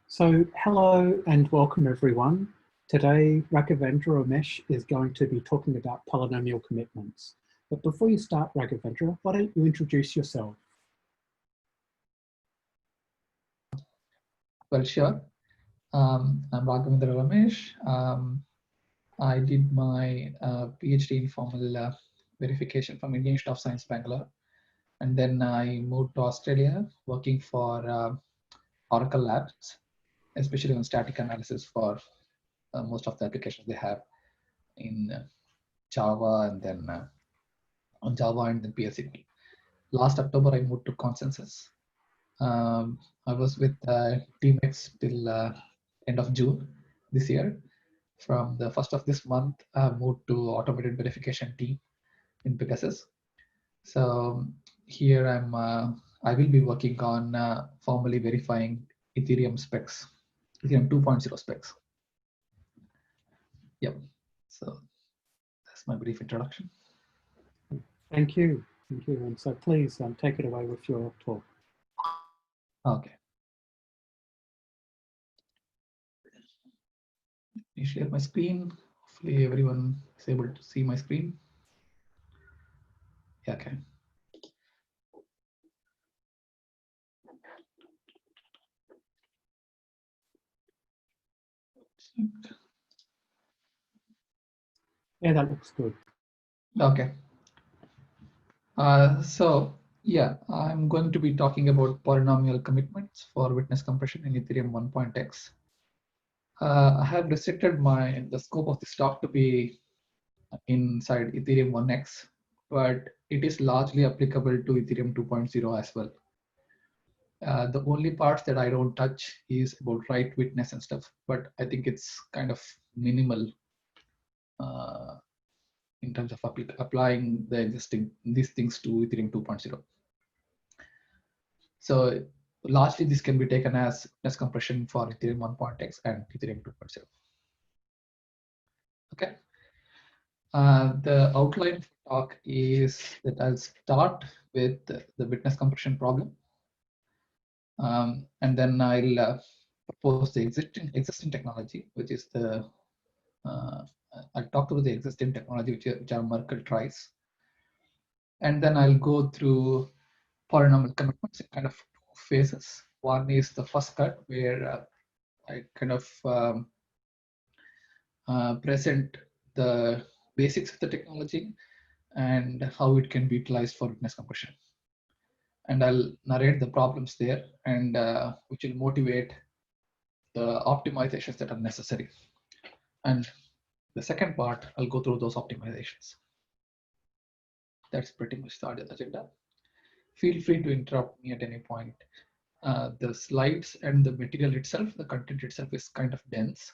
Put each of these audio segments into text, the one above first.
So hello and welcome everyone. Today Raghavendra Ramesh is going to be talking about polynomial commitments. But before you start, Raghavendra, why don't you introduce yourself? Well, sure. I'm Raghavendra Ramesh. I did my PhD in formal verification from Indian Institute of Science, Bangalore. And then I moved to Australia working for Oracle Labs, especially on static analysis for most of the applications they have in Java and then on Java and then PSC. Last October, I moved to Consensus. I was with TeamX till end of June this year. From the 1st of this month, I have moved to automated verification team in Pegasus. So here I will be working on formally verifying Ethereum specs, Ethereum 2.0 specs. Yep. So that's my brief introduction. Thank you. Thank you. And so please take it away with your talk. Okay. Let me share my screen. Hopefully everyone is able to see my screen. Yeah, okay. Yeah, that looks good. Okay. So yeah, I'm going to be talking about polynomial commitments for witness compression in Ethereum 1.x. I have restricted the scope of this talk to be inside Ethereum 1x, but it is largely applicable to Ethereum 2.0 as well. The only parts that I don't touch is about right witness and stuff, but I think it's kind of minimal in terms of applying these things to Ethereum 2.0. So largely this can be taken as witness compression for Ethereum 1.x and Ethereum 2.0. Okay. The outline for talk is that I'll start with the witness compression problem. And then I'll propose the existing technology, which is I'll talk through the existing technology, which are Merkle tries. And then I'll go through polynomial commitments in kind of two phases. One is the first cut, where I kind of present the basics of the technology and how it can be utilized for witness compression. And I'll narrate the problems there, and which will motivate the optimizations that are necessary. And the second part, I'll go through those optimizations. That's pretty much the agenda. Feel free to interrupt me at any point. The slides and the material itself, the content itself is kind of dense.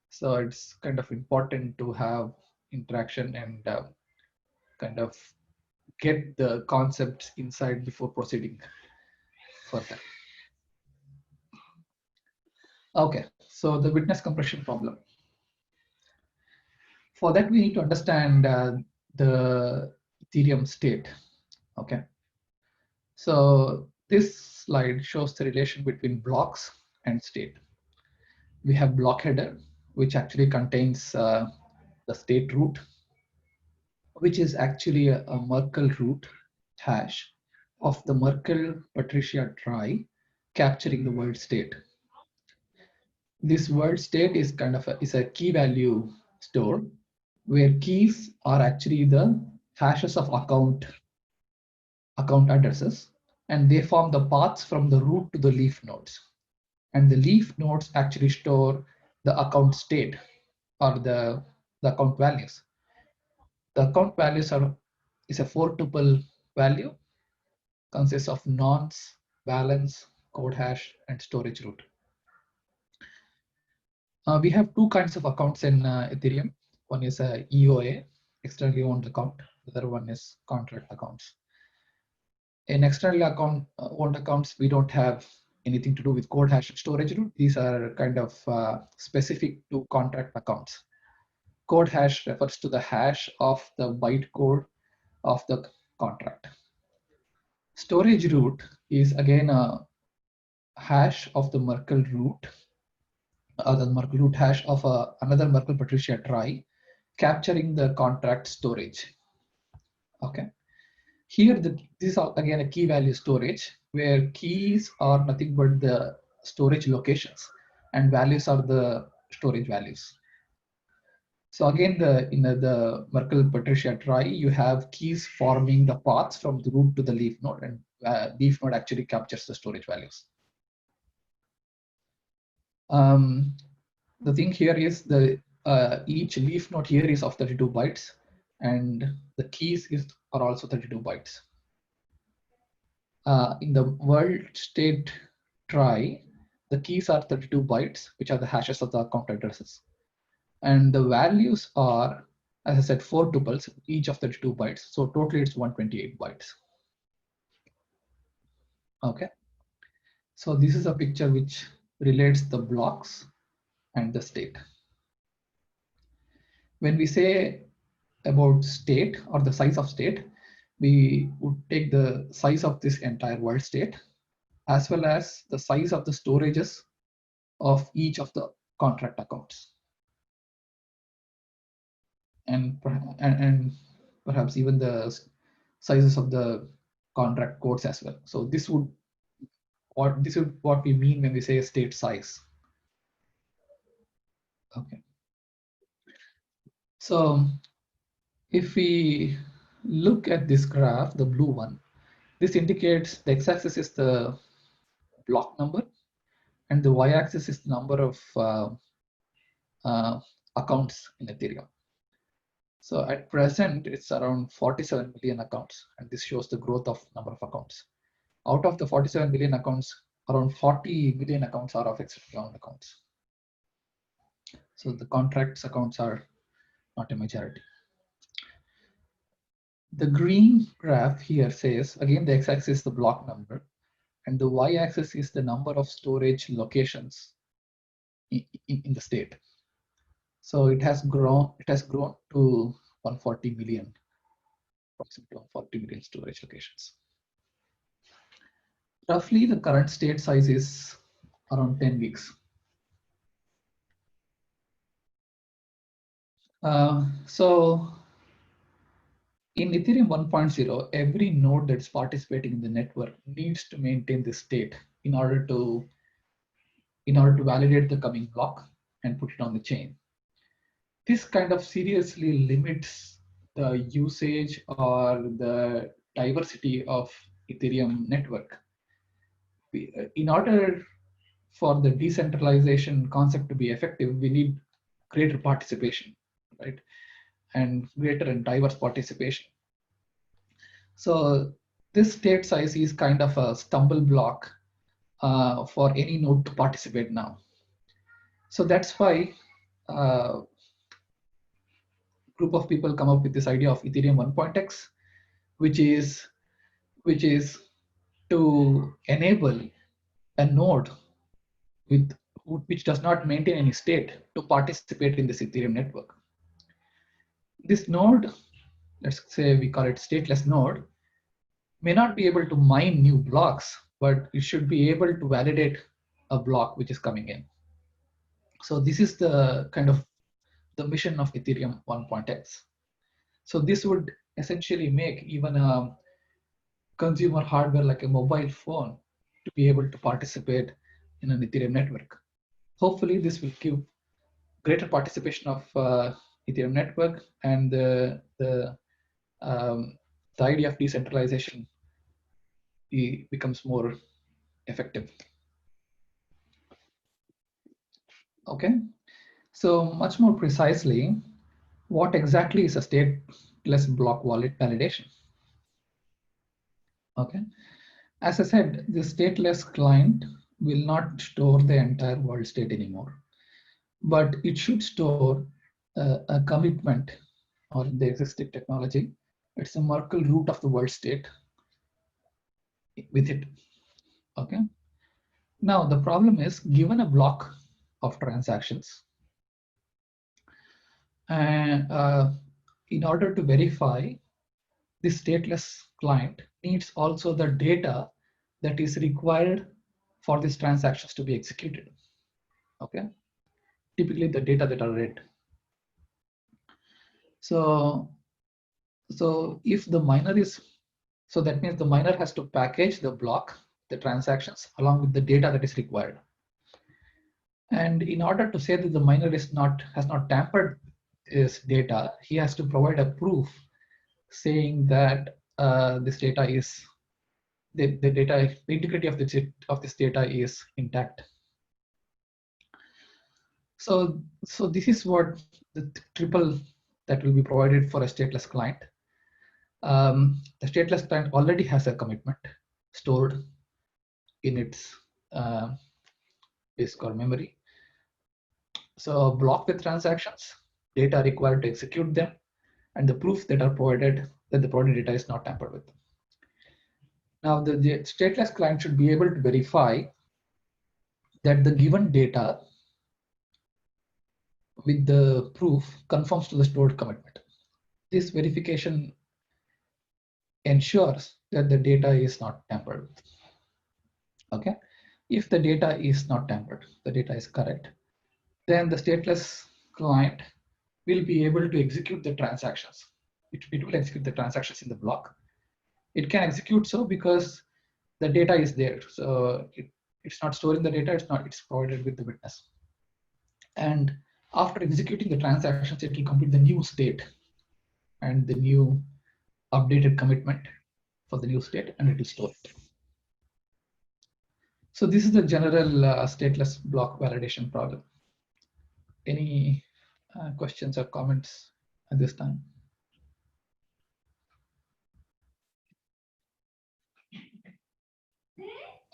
So it's kind of important to have interaction and kind of get the concepts inside before proceeding further. Okay, so the witness compression problem. For that, we need to understand the Ethereum state. Okay, so this slide shows the relation between blocks and state. We have block header, which actually contains the state root, which is actually a Merkle root hash of the Merkle Patricia trie capturing the word state. This word state is kind of is a key value store, where keys are actually the hashes of account addresses, and they form the paths from the root to the leaf nodes. And the leaf nodes actually store the account state or the account values. The account values is a 4-tuple value, consists of nonce, balance, code hash, and storage root. We have two kinds of accounts in Ethereum. One is a EOA, externally owned account. The other one is contract accounts. In externally owned accounts, we don't have anything to do with code hash and storage root. These are kind of specific to contract accounts. Code hash refers to the hash of the bytecode of the contract. Storage root is again a hash of the Merkle root the Merkle root hash of another Merkle Patricia trie, capturing the contract storage. Okay. Here, this is again a key value storage, where keys are nothing but the storage locations and values are the storage values. So again, in the Merkle Patricia trie, you have keys forming the paths from the root to the leaf node, and leaf node actually captures the storage values. The thing here is each leaf node here is of 32 bytes, and the keys are also 32 bytes. In the world state trie, the keys are 32 bytes, which are the hashes of the account addresses. And the values are, as I said, 4 tuples, each of 32 bytes. So totally it's 128 bytes. Okay. So this is a picture which relates the blocks and the state. When we say about state or the size of state, we would take the size of this entire world state as well as the size of the storages of each of the contract accounts. And perhaps even the sizes of the contract codes as well. So this is what we mean when we say state size. Okay. So if we look at this graph, the blue one, this indicates the x-axis is the block number and the y-axis is the number of accounts in Ethereum. So at present, it's around 47 million accounts, and this shows the growth of number of accounts. Out of the 47 million accounts, around 40 million accounts are of extremely long accounts. So the contracts accounts are not a majority. The green graph here says, again, the x-axis is the block number, and the y-axis is the number of storage locations in the state. So it has grown to 140 million, approximately 140 million storage locations. Roughly, the current state size is around 10 weeks. So in Ethereum 1.0, every node that's participating in the network needs to maintain this state in order to validate the coming block and put it on the chain. This kind of seriously limits the usage or the diversity of Ethereum network. In order for the decentralization concept to be effective, we need greater participation, right? And greater and diverse participation. So this state size is kind of a stumble block for any node to participate now. So that's why group of people come up with this idea of Ethereum 1.x, which is to enable a node which does not maintain any state to participate in this Ethereum network. This node, let's say we call it stateless node, may not be able to mine new blocks, but it should be able to validate a block which is coming in. So this is the kind of the mission of Ethereum 1.x. So this would essentially make even a consumer hardware like a mobile phone to be able to participate in an Ethereum network. Hopefully this will give greater participation of Ethereum network, and the idea of decentralization becomes more effective. Okay, so much more precisely, what exactly is a stateless block wallet validation? Okay, as I said, the stateless client will not store the entire world state anymore, but it should store a commitment or the existing technology. It's a Merkle root of the world state with it. Okay. Now the problem is, given a block of transactions, and in order to verify, this stateless client needs also the data that is required for these transactions to be executed. Okay. typically the data that are read. So if the miner is, so that means the miner has to package the block, the transactions, along with the data that is required. And in order to say that the miner has not tampered his data, he has to provide a proof saying that this data is the integrity of this data is intact. So this is what the triple that will be provided for a stateless client. The stateless client already has a commitment stored in its disk or memory. So a block with transactions, data required to execute them, and the proof that are provided that the provided data is not tampered with. Now the stateless client should be able to verify that the given data with the proof conforms to the stored commitment. This verification ensures that the data is not tampered with. Okay, if the data is not tampered, the data is correct, then the stateless client will be able to execute the transactions. It will execute the transactions in the block. It can execute so because the data is there. So it's not storing the data, it's provided with the witness. And after executing the transactions, it will complete the new state and the new updated commitment for the new state, and it will store it. So this is the general stateless block validation problem. Any questions or comments at this time?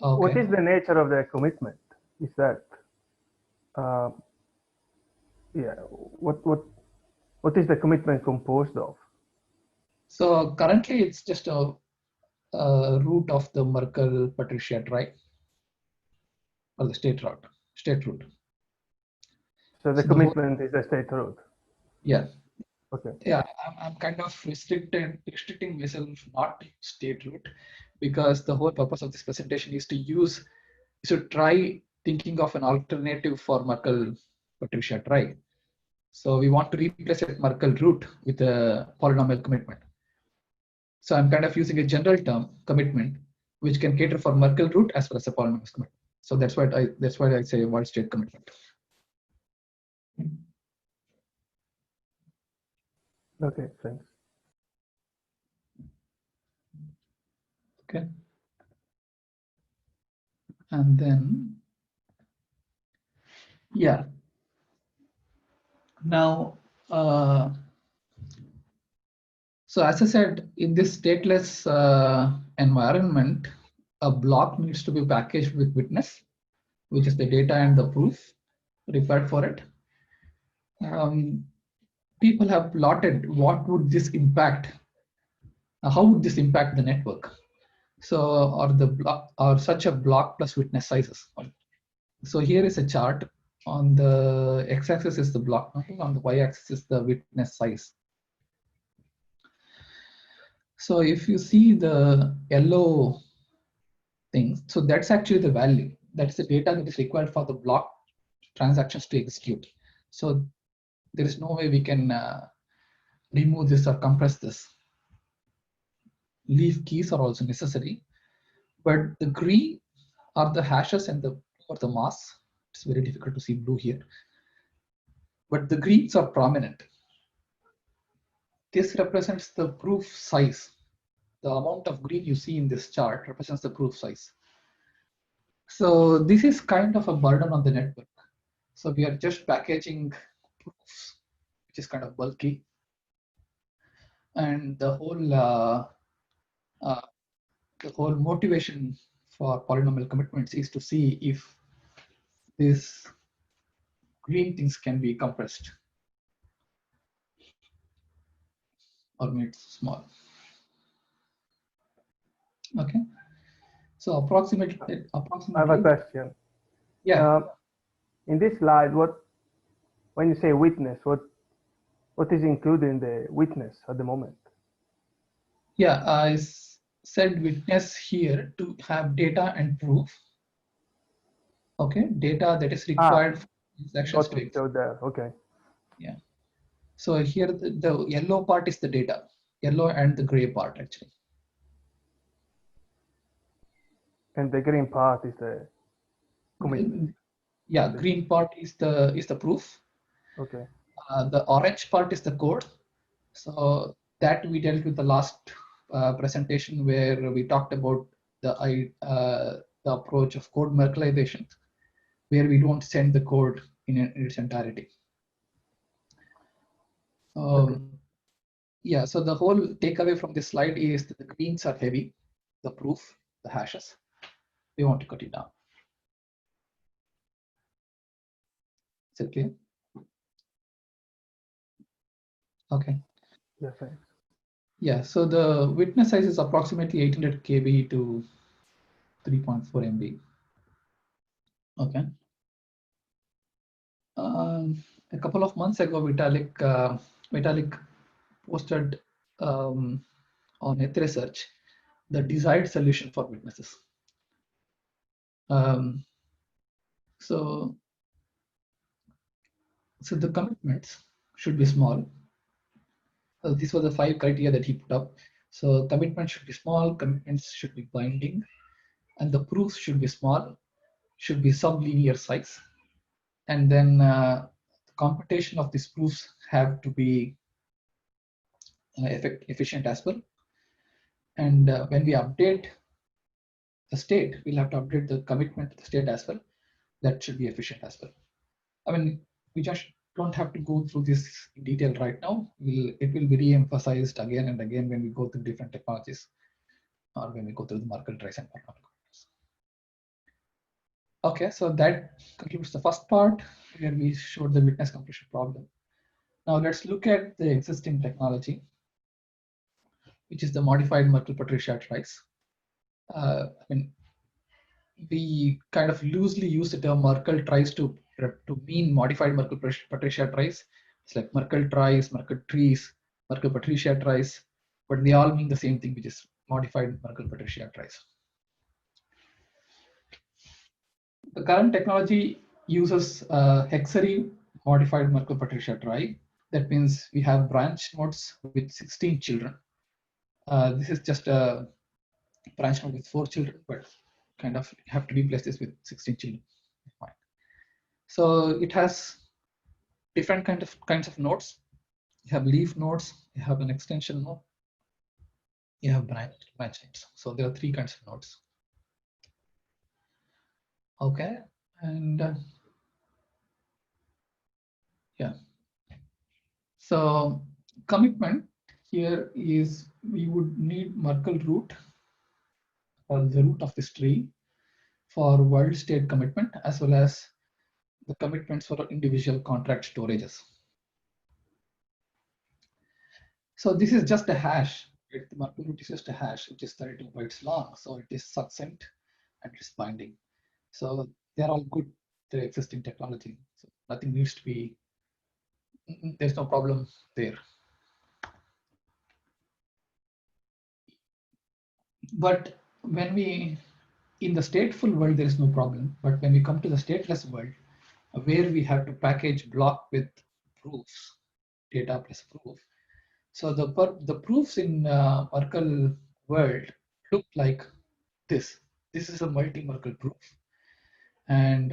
Okay. What is the nature of the commitment? Is that yeah? What is the commitment composed of? So currently, it's just a root of the Merkle-Patricia tree, or the state root. So the commitment is a state root. Yeah. Okay. Yeah, I'm kind of restricting myself not to state root, because the whole purpose of this presentation is to try thinking of an alternative for Merkle-Patricia tree. So we want to replace that Merkle root with a polynomial commitment. So I'm kind of using a general term, commitment, which can cater for Merkle root as well as a polynomial commitment. So that's why I say one state commitment. Okay, thanks. Okay. And then, yeah. Now, so as I said, in this stateless environment, a block needs to be packaged with witness, which is the data and the proof required for it. People have plotted what would this impact, how would this impact the network? So, or such a block plus witness sizes. So here is a chart. On the x-axis is the block number, on the y-axis is the witness size. So if you see the yellow thing, so that's actually the value. That's the data that is required for the block transactions to execute. So there is no way we can remove this or compress this. Leaf keys are also necessary, but the green are the hashes and the mass. It's very difficult to see blue here, but the greens are prominent. This represents the proof size. The amount of green you see in this chart represents the proof size. So this is kind of a burden on the network. So we are just packaging proofs, which is kind of bulky. And the whole motivation for polynomial commitments is to see if these green things can be compressed or made small. Okay. So approximately. I have a question. Yeah. In this slide, when you say witness, what is included in the witness at the moment? Yeah, I said witness here to have data and proof. Okay, data that is required for transaction Okay, streaks. so there. Okay. Yeah. So here the yellow part is the data, yellow and the gray part actually. And the green part is the commitment. Yeah, green part is the proof. Okay. The orange part is the code. So that we dealt with the last presentation where we talked about the approach of code Merkleization, where we don't send the code in its entirety. Okay. Yeah, so the whole takeaway from this slide is that the greens are heavy, the proof, the hashes. We want to cut it down. Is it clear? Okay. Yeah, thanks. Yeah, so the witness size is approximately 800 KB to 3.4 MB. Okay. A couple of months ago, Vitalik posted on Research the desired solution for witnesses. So the commitments should be small. These were the 5 criteria that he put up. So commitments should be small, commitments should be binding, and the proofs should be small, should be sublinear size. And then the computation of these proofs have to be efficient as well. And when we update the state, we'll have to update the commitment to the state as well. That should be efficient as well. I mean, we just don't have to go through this in detail right now. It will be re-emphasized again and again when we go through different technologies or when we go through the Merkle trace and polynomial computers. Okay, so that concludes the first part where we showed the witness completion problem. Now let's look at the existing technology, which is the modified Merkle-Patricia trice. I mean, we kind of loosely use the term Merkle trice to mean modified Merkle-Patricia trice. It's like Merkle trice, Merkle trees, Merkle-Patricia trice, but they all mean the same thing, which is modified Merkle-Patricia trice. The current technology uses hexary modified Merkle-Patricia trice. That means we have branch nodes with 16 children. This is just a branch node with 4 children, but kind of have to replace this with 16 children. Fine. So it has different kinds of nodes. You have leaf nodes, you have an extension node, you have branch nodes. So there are 3 kinds of nodes. Okay, and yeah. So commitment here is we would need Merkle root or the root of this tree for world state commitment as well as the commitments for individual contract storages. So this is just a hash. The Merkle root is just a hash, which is 32 bytes long. So it is succinct and it's binding. So they're all good, the existing technology. So nothing needs to be, there's no problem there. But when we, in the stateful world, there is no problem. But when we come to the stateless world, where we have to package block with proofs, data plus proof. So the proofs in Merkle world look like this. This is a multi-Merkle proof. And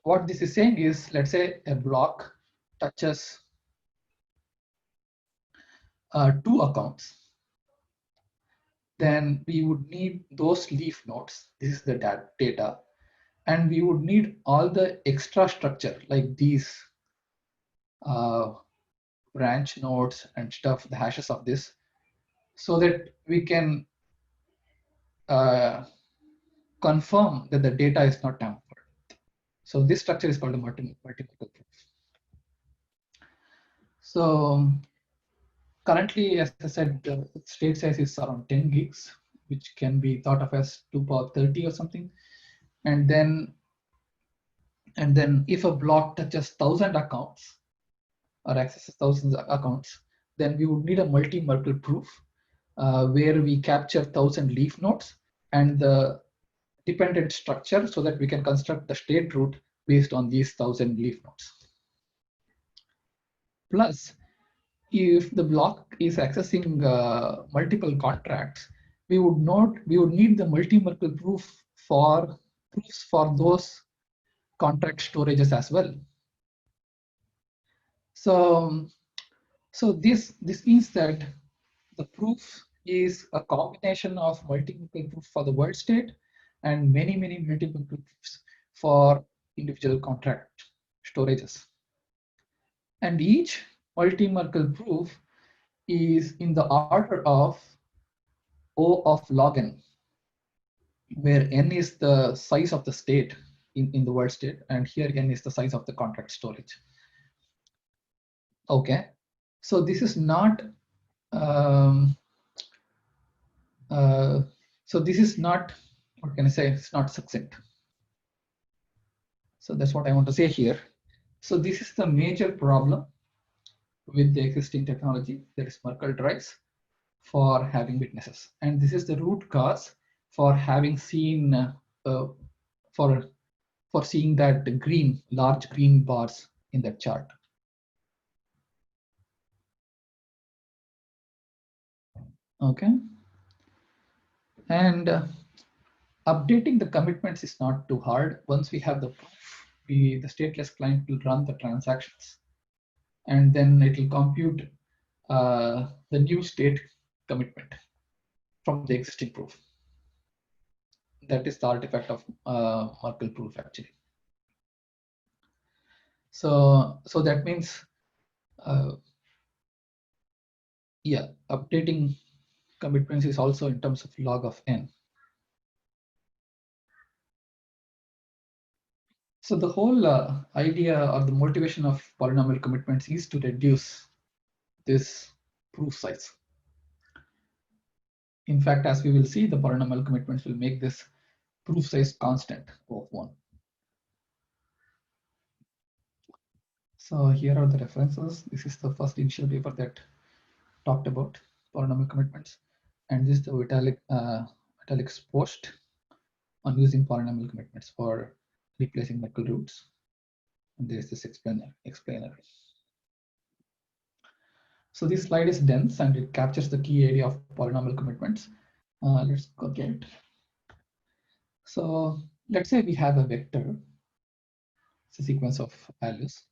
what this is saying is, let's say a block touches 2 accounts. Then we would need those leaf nodes. This is the data. And we would need all the extra structure like these branch nodes and stuff, the hashes of this, so that we can confirm that the data is not tampered. So this structure is called a multi-Merkle proof. So currently, as I said, the state size is around 10 gigs, which can be thought of as 2 to the power 30 or something. And then if a block touches 1,000 accounts or accesses thousands of accounts, then we would need a multi-Merkle proof where we capture 1,000 leaf nodes and the dependent structure so that we can construct the state root based on these 1000 leaf nodes. Plus, if the block is accessing multiple contracts, we would need the multi-Merkle proofs for those contract storages as well. So this means that the proof is a combination of multi-Merkle proof for the world state and many multi-Merkle proofs for individual contract storages. And each multi-Merkle proof is in the order of O of log n, where n is the size of the state in the world state, and here n is the size of the contract storage. Okay, so this is not what can I say? It's not succinct. So that's what I want to say here. So this is the major problem with the existing technology, that is Merkle drives for having witnesses, and this is the root cause for having seen for seeing that large green bars in that chart. Okay, and updating the commitments is not too hard. Once we have the proof, the stateless client will run the transactions, and then it will compute the new state commitment from the existing proof. That is the artifact of Merkle proof, actually. So that means, yeah, updating commitments is also in terms of log of n. So the whole idea or the motivation of polynomial commitments is to reduce this proof size. In fact, as we will see, the polynomial commitments will make this proof size constant of 1. So here are the references. This is the first initial paper that talked about polynomial commitments, and this is the Vitalik's post on using polynomial commitments for replacing Merkle roots. And there is this explainer. So this slide is dense and it captures the key area of polynomial commitments. Let's go get it. So let's say we have a vector, it's a sequence of values,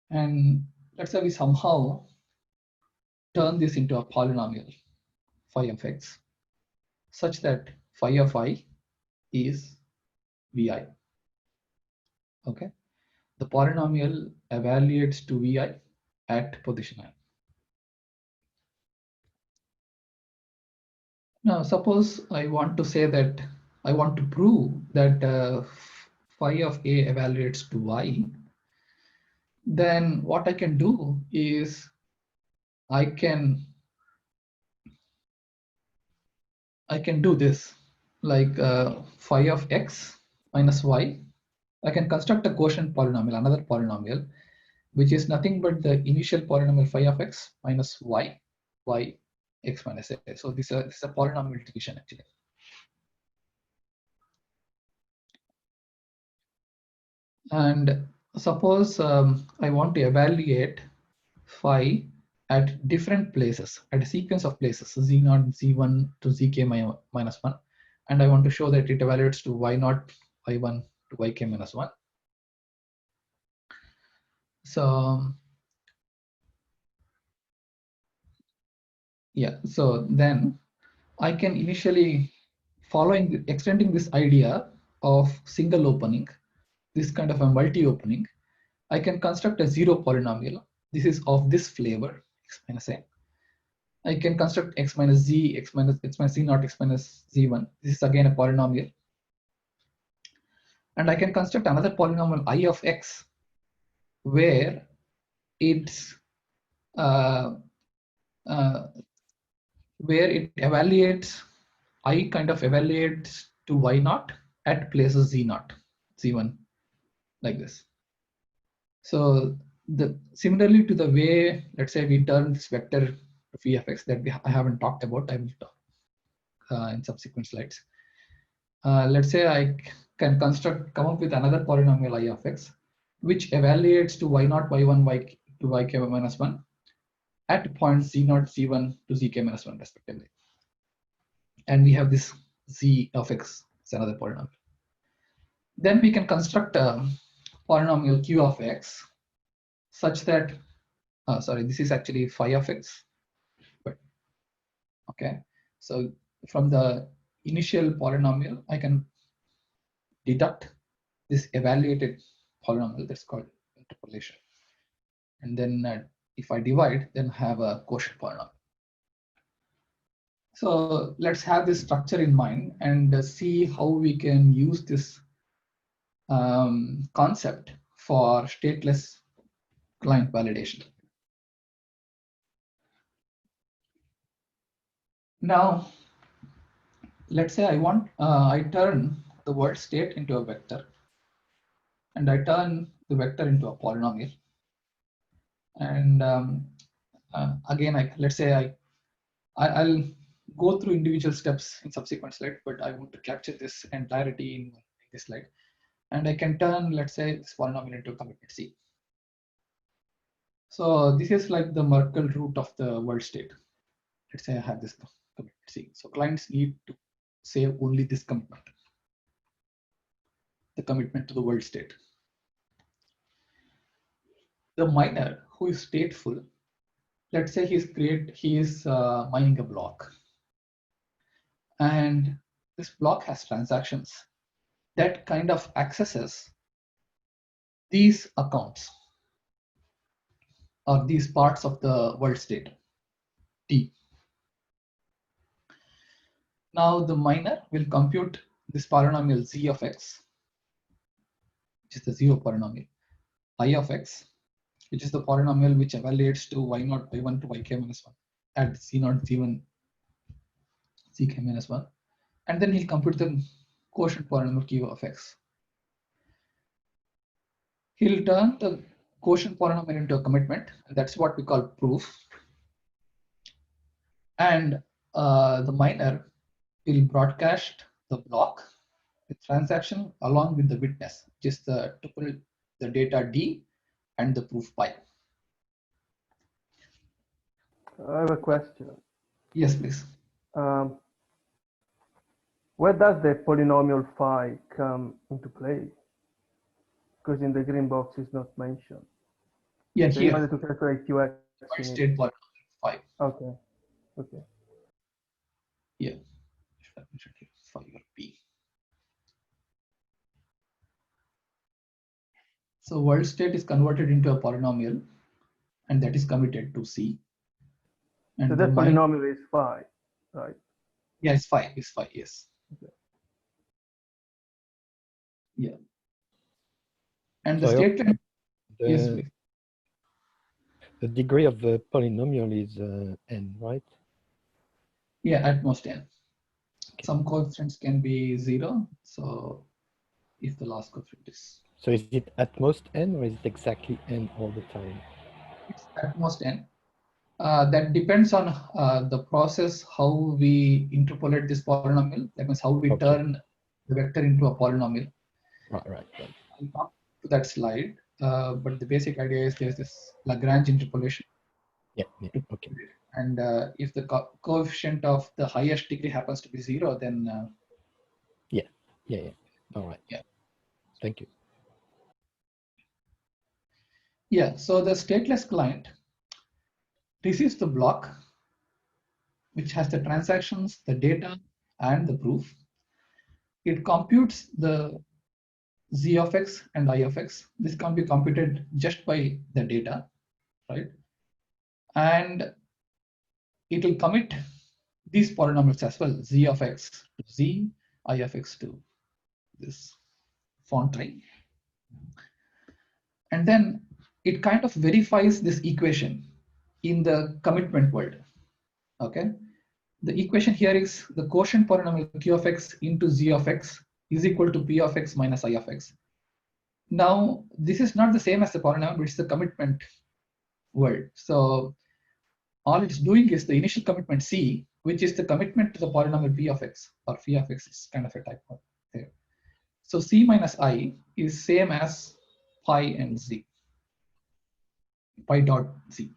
and let's say we somehow turn this into a polynomial phi of x, such that phi of I is vi. Okay, the polynomial evaluates to vi at position I. Now, suppose I want to say that I want to prove that phi of a evaluates to y, then what I can do is I can do this, like phi of x minus y. I can construct a quotient polynomial, another polynomial, which is nothing but the initial polynomial phi of x minus y x minus a. So this is a polynomial division, actually. And suppose I want to evaluate phi at different places, at a sequence of places, z0, z1 to zk minus 1, and I want to show that it evaluates to y0, y1 to yk minus 1. So yeah, so then I can initially, extending this idea of single opening, this kind of a multi-opening, I can construct a zero polynomial. This is of this flavor, x minus a. I can construct x minus z, x minus z0, x minus z1. This is again a polynomial. And I can construct another polynomial I of x, where it's where it evaluates, I kind of evaluates to y0 at places z0, z1, like this. So similarly to the way, let's say, we turn this vector phi of x that I haven't talked about, I will talk in subsequent slides. Let's say can come up with another polynomial I of x, which evaluates to y0, y1, y to yk minus 1 at points z0, z1 to zk minus 1 respectively. And we have this z of x as another polynomial. Then we can construct a polynomial q of x such that, sorry, this is actually phi of x. But okay, so from the initial polynomial, I can deduct this evaluated polynomial that's called interpolation. And then if I divide, then have a quotient polynomial. So let's have this structure in mind and see how we can use this concept for stateless client validation. Now, let's say I turn the world state into a vector, and I turn the vector into a polynomial. And again, let's say I'll go through individual steps in subsequent slides, but I want to capture this entirety in this slide. And I can turn, let's say, this polynomial into a commitment C. So this is like the Merkle root of the world state. Let's say I have this commitment C. So clients need to save only this commitment, the commitment to the world state. The miner who is stateful, let's say he is mining a block, and this block has transactions that kind of accesses these accounts or these parts of the world state T. Now the miner will compute this polynomial z of x, which is the zero polynomial, I of x, which is the polynomial which evaluates to y0, y1 to yk minus 1 at z0, z1, zk minus 1. And then he'll compute the quotient polynomial q of x. He'll turn the quotient polynomial into a commitment, and that's what we call proof. And the miner will broadcast the block, the transaction, along with the witness, which is the tuple, the data D, and the proof pi. I have a question. Yes, please. Where does the polynomial phi come into play? Because in the green box it's not mentioned. Yeah, So here. in order to calculate qx, State polynomial phi. Okay. Okay. Yeah. Should have mentioned here phi or p. So world state is converted into a polynomial, and that is committed to C. And So that polynomial is phi, right? Yeah, it's phi. It's phi. Yes. Okay. Yeah. And the So statement. Yes, please. the degree of the polynomial is n, right? Yeah, at most n. Okay. Some coefficients can be 0. So if the last coefficient is. So is it at most n, or is it exactly n all the time? It's at most n. That depends on the process, how we interpolate this polynomial. That means how we turn the vector into a polynomial. Right. I'll come to that slide, but the basic idea is there's this Lagrange interpolation. Yeah, okay. And if the coefficient of the highest degree happens to be 0, then Yeah. All right. Yeah. Thank you. Yeah, so the stateless client receives the block, which has the transactions, the data, and the proof. It computes the z of x and I of x. This can be computed just by the data, right? And it will commit these polynomials as well, z of x to z, I of x to this font ring. And then it kind of verifies this equation in the commitment world. Okay, the equation here is the quotient polynomial q of x into z of x is equal to p of x minus I of x. Now this is not the same as the polynomial, but it's the commitment world. So all it's doing is the initial commitment c, which is the commitment to the polynomial p of x or phi of x, is kind of a type of there. So C minus I is same as pi and Z, pi dot Z.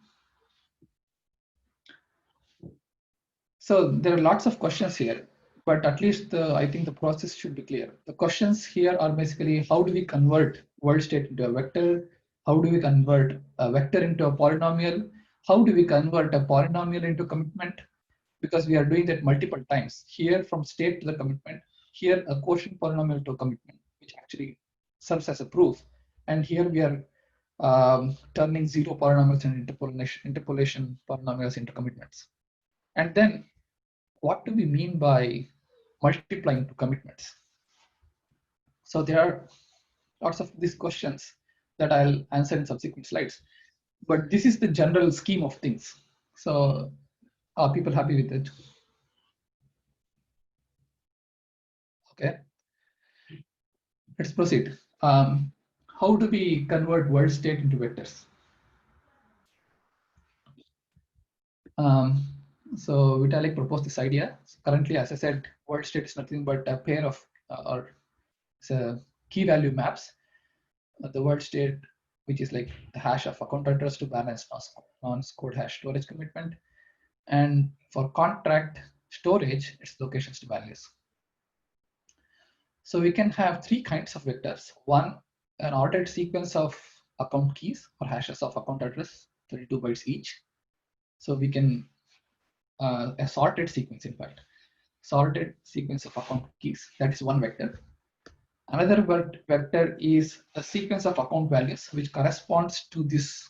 So there are lots of questions here, but at least I think the process should be clear. The questions here are basically, how do we convert world state into a vector? How do we convert a vector into a polynomial? How do we convert a polynomial into commitment? Because we are doing that multiple times. Here from state to the commitment, here a quotient polynomial to a commitment, which actually serves as a proof. And here we are turning zero polynomials and interpolation polynomials into commitments. And then what do we mean by multiplying to commitments? So there are lots of these questions that I'll answer in subsequent slides. But this is the general scheme of things. So are people happy with it? Okay, let's proceed. How do we convert world state into vectors? So Vitalik proposed this idea. So currently, as I said, world state is nothing but a pair of or it's a key value maps. The world state, which is like the hash of account address to balance non-scored hash storage commitment, and for contract storage, it's locations to values. So we can have three kinds of vectors. One, an ordered sequence of account keys or hashes of account address, 32 bytes each. So we can a sorted sequence, in fact, sorted sequence of account keys. That is one vector. Another vector is a sequence of account values which corresponds to this,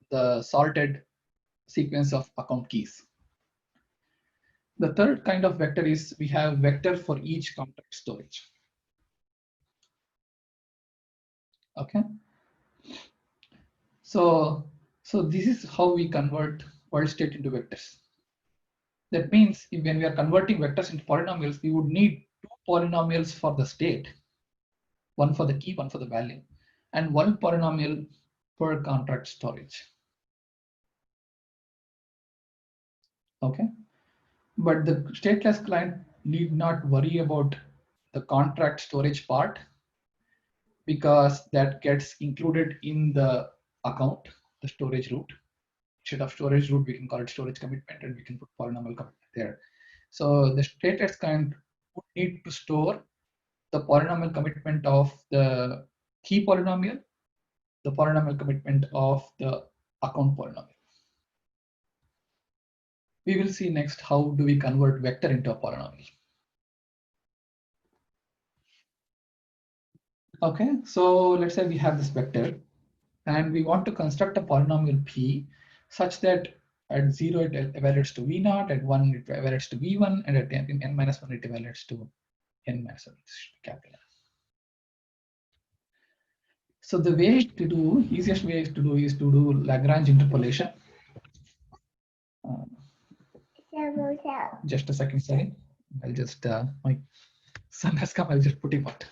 the sorted sequence of account keys. The third kind of vector is we have vector for each contract storage. Okay. So this is how we convert world state into vectors. That means when we are converting vectors into polynomials, we would need two polynomials for the state, one for the key, one for the value, and one polynomial per contract storage. Okay. But the stateless client need not worry about the contract storage part because that gets included in the account, the storage root. Instead of storage root, we can call it storage commitment and we can put polynomial commitment there. So the stateless client would need to store the polynomial commitment of the key polynomial, the polynomial commitment of the account polynomial. We will see next how do we convert vector into a polynomial. Okay, so let's say we have this vector and we want to construct a polynomial p such that at 0 it evaluates to v0, at 1 it evaluates to v1, and at n minus 1 it evaluates to n minus 1, capital N. So the way to do, easiest way to do is to do Lagrange interpolation. Just a second, sorry. I'll just, my son has come, I'll just put him out.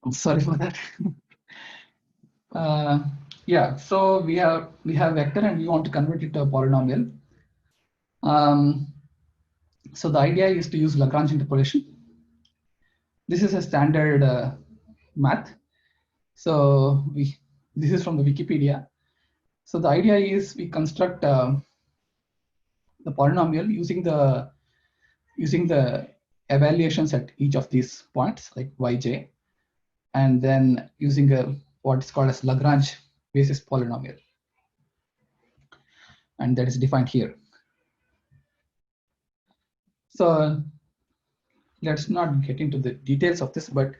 I'm sorry for that. Yeah, so we have vector and we want to convert it to a polynomial. So the idea is to use Lagrange interpolation. This is a standard math. So this is from the Wikipedia. So the idea is we construct the polynomial using the evaluations at each of these points like yj, and then using what is called as Lagrange basis polynomial, and that is defined here. So let's not get into the details of this, but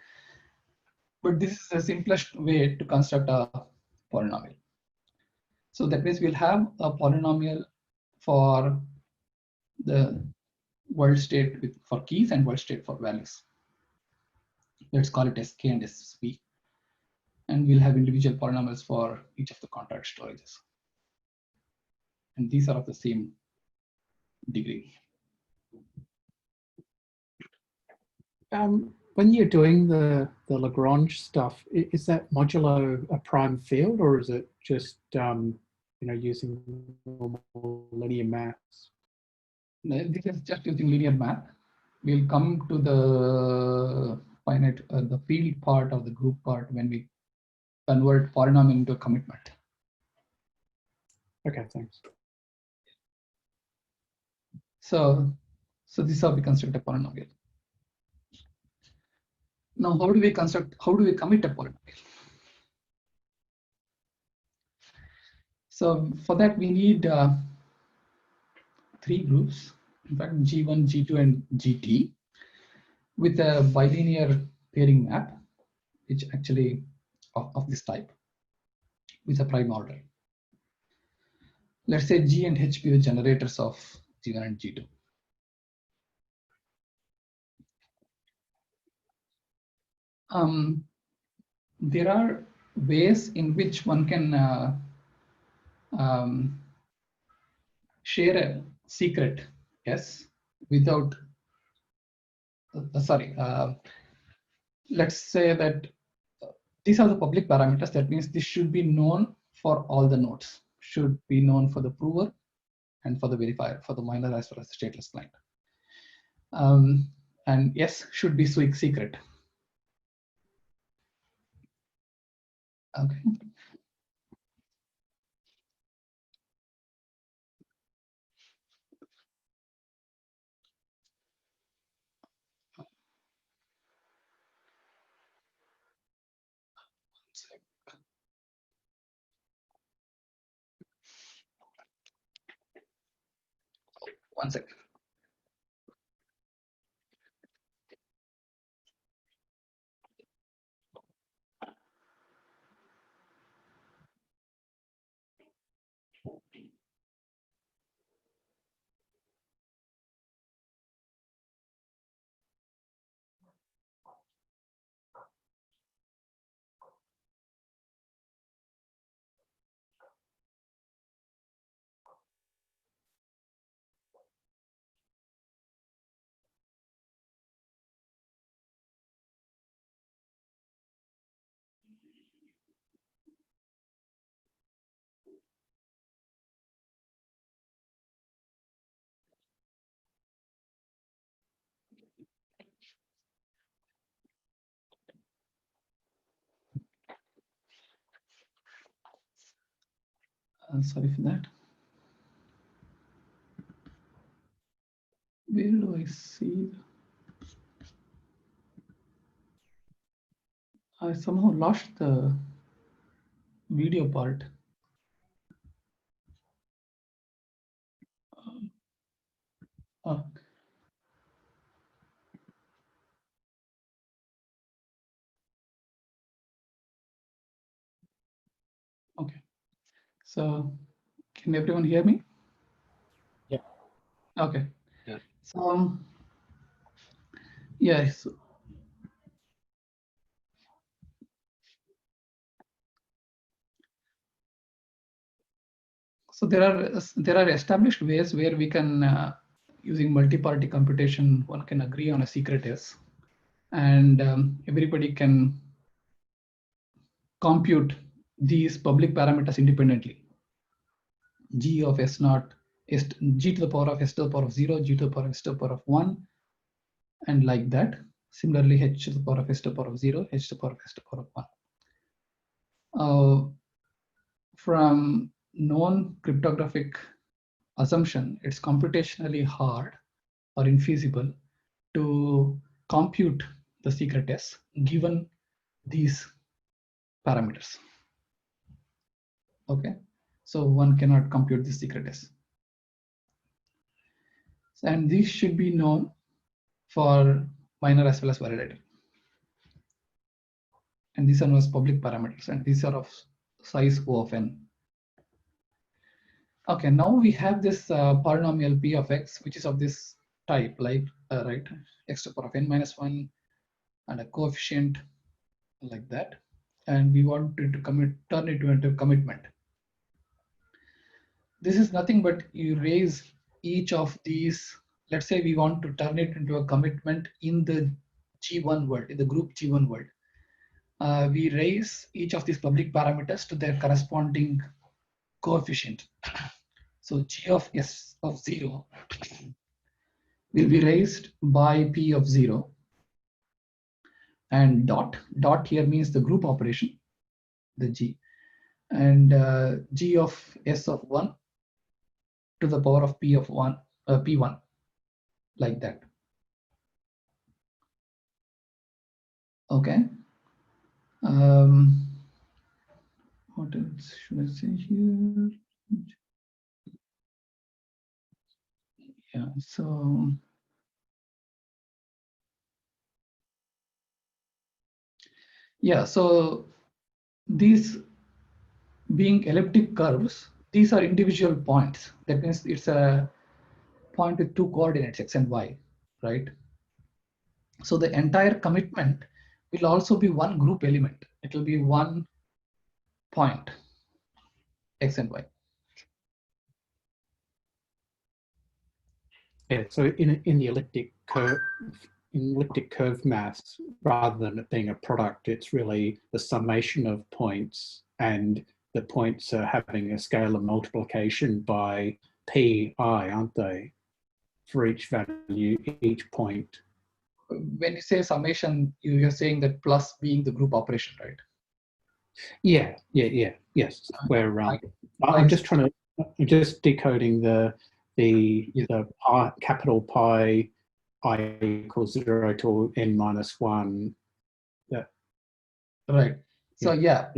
this is the simplest way to construct a polynomial. So that means we'll have a polynomial for the world state for keys and world state for values. Let's call it Sk and Sv. and we'll have individual polynomials for each of the contract storages. And these are of the same degree. When you're doing the Lagrange stuff, is that modulo a prime field, or is it just using normal linear maths? This is just using linear math. We'll come to the finite, the field part of the group part when we convert polynomial into a commitment. Okay, thanks. So this is how we construct a polynomial. Now, how do we commit a polynomial? So for that, we need 3 groups, in fact, G1, G2, and GT, with a bilinear pairing map, which actually of this type, with a prime order. Let's say G and H be the generators of G1 and G2. There are ways in which one can share a secret S without, let's say that these are the public parameters. That means this should be known for all the nodes, should be known for the prover and for the verifier, for the miner as well as the stateless client. And S should be secret. Okay. One second. Sorry for that. Where do I see? I somehow lost the video part. Okay. So can everyone hear me? Yeah. Okay. Yeah. So yes. So there are established ways where we can, using multi-party computation, one can agree on a secret S, and everybody can compute these public parameters independently. G of S naught, G to the power of S to the power of 0, G to the power of S to the power of 1, and like that. Similarly, H to the power of S to the power of 0, H to the power of S to the power of 1. From known cryptographic assumption, it's computationally hard or infeasible to compute the secret S given these parameters. Okay, so one cannot compute the secret S. And these should be known for miner as well as validator. And these are known as public parameters, and these are of size O of n. Okay, now we have this polynomial p of x, which is of this type, like x to the power of n minus 1 and a coefficient like that. and we want to turn it into a commitment. This is nothing but you raise each of these. Let's say we want to turn it into a commitment in the G1 world, in the group G1 world. We raise each of these public parameters to their corresponding coefficient. So G of S of 0 will be raised by P of 0, and dot here means the group operation, the G, and G of S of 1 to the power of P of 1, P1, like that. Okay. What else should I say here? Yeah, so yeah, so these being elliptic curves, these are individual points. That means it's a point with two coordinates, x and y, right? So the entire commitment will also be one group element. It will be one point, x and y. Yeah, so in the elliptic curve maths, rather than it being a product, it's really the summation of points, and the points are having a scalar multiplication by pi, aren't they? For each value, each point. When you say summation, you're saying that plus being the group operation, right? Yeah, yes. Where I'm just trying to, I'm just decoding the pi, capital Pi I equals 0 to n minus 1. That, right. So yeah,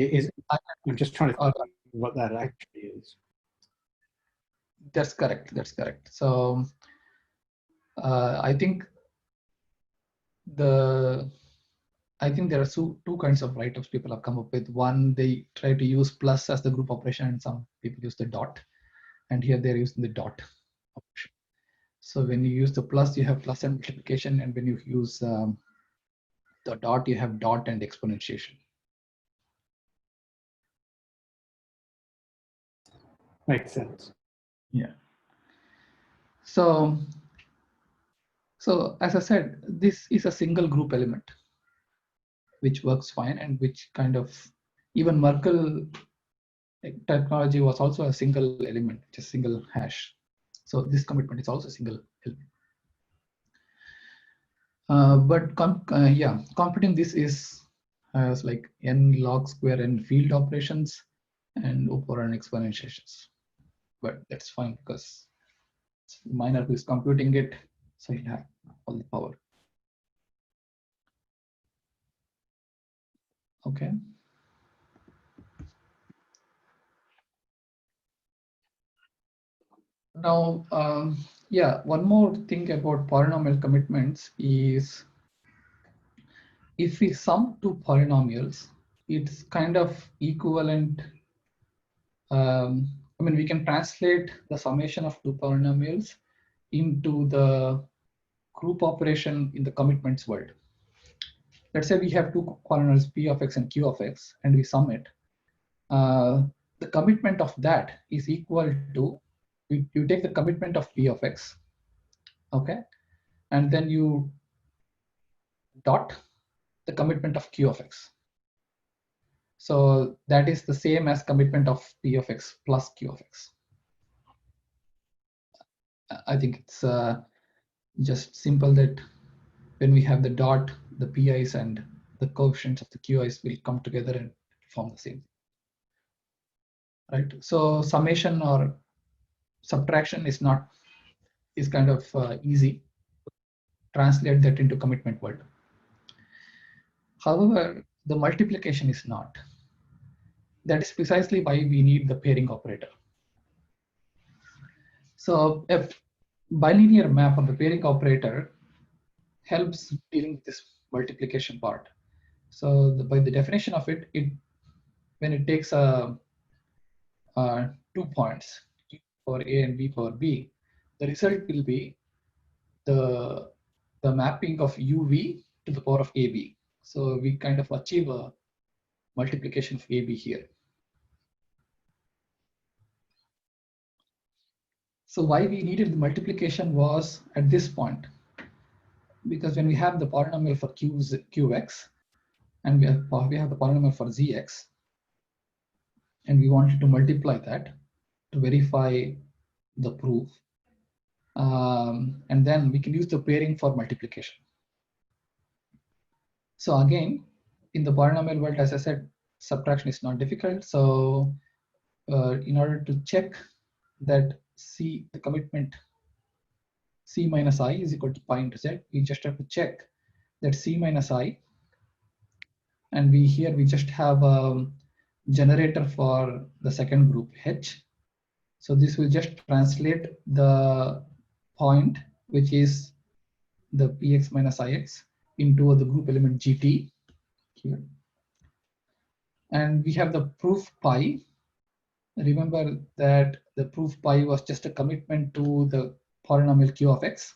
I'm just trying to think what that actually is. That's correct. That's correct. So I think there are two kinds of write-ups people have come up with. One, they try to use plus as the group operation, and some people use the dot. And here they're using the dot operation. So when you use the plus, you have plus and multiplication, and when you use the dot, you have dot and exponentiation. Makes sense. Yeah. So as I said, this is a single group element, which works fine, and which kind of, even Merkle technology was also a single element, just single hash. So this commitment is also a single element. But computing this has like n log square n field operations and over and exponentiations. But that's fine because it's miner who is computing it, so he'll have all the power. Okay. Now, one more thing about polynomial commitments is if we sum two polynomials, it's kind of equivalent. I mean, we can translate the summation of two polynomials into the group operation in the commitments world. Let's say we have two polynomials p of x and q of x, and we sum it. The commitment of that is equal to, you take the commitment of p of x, okay, and then you dot the commitment of q of x. So that is the same as commitment of p of x plus q of x. I think it's just simple that when we have the dot, the pi's and the coefficients of the qi's will come together and form the same. Right. So summation or subtraction is kind of easy. Translate that into commitment world. However, the multiplication is not. That is precisely why we need the pairing operator. So a bilinear map of the pairing operator helps dealing with this multiplication part. So by the definition of it, when it takes 2 points, u power a and v power b, the result will be the mapping of uv to the power of ab. So we kind of achieve a multiplication of AB here. So why we needed the multiplication was at this point, because when we have the polynomial for qx, and we have the polynomial for zx, and we wanted to multiply that to verify the proof, and then we can use the pairing for multiplication. So again, in the polynomial world, as I said, subtraction is not difficult. So in order to check that the commitment c minus I is equal to pi into z, we just have to check that c minus I, and here we just have a generator for the second group h. So this will just translate the point, which is the px minus ix, into the group element gt here. And we have the proof pi. Remember that the proof pi was just a commitment to the polynomial q of x.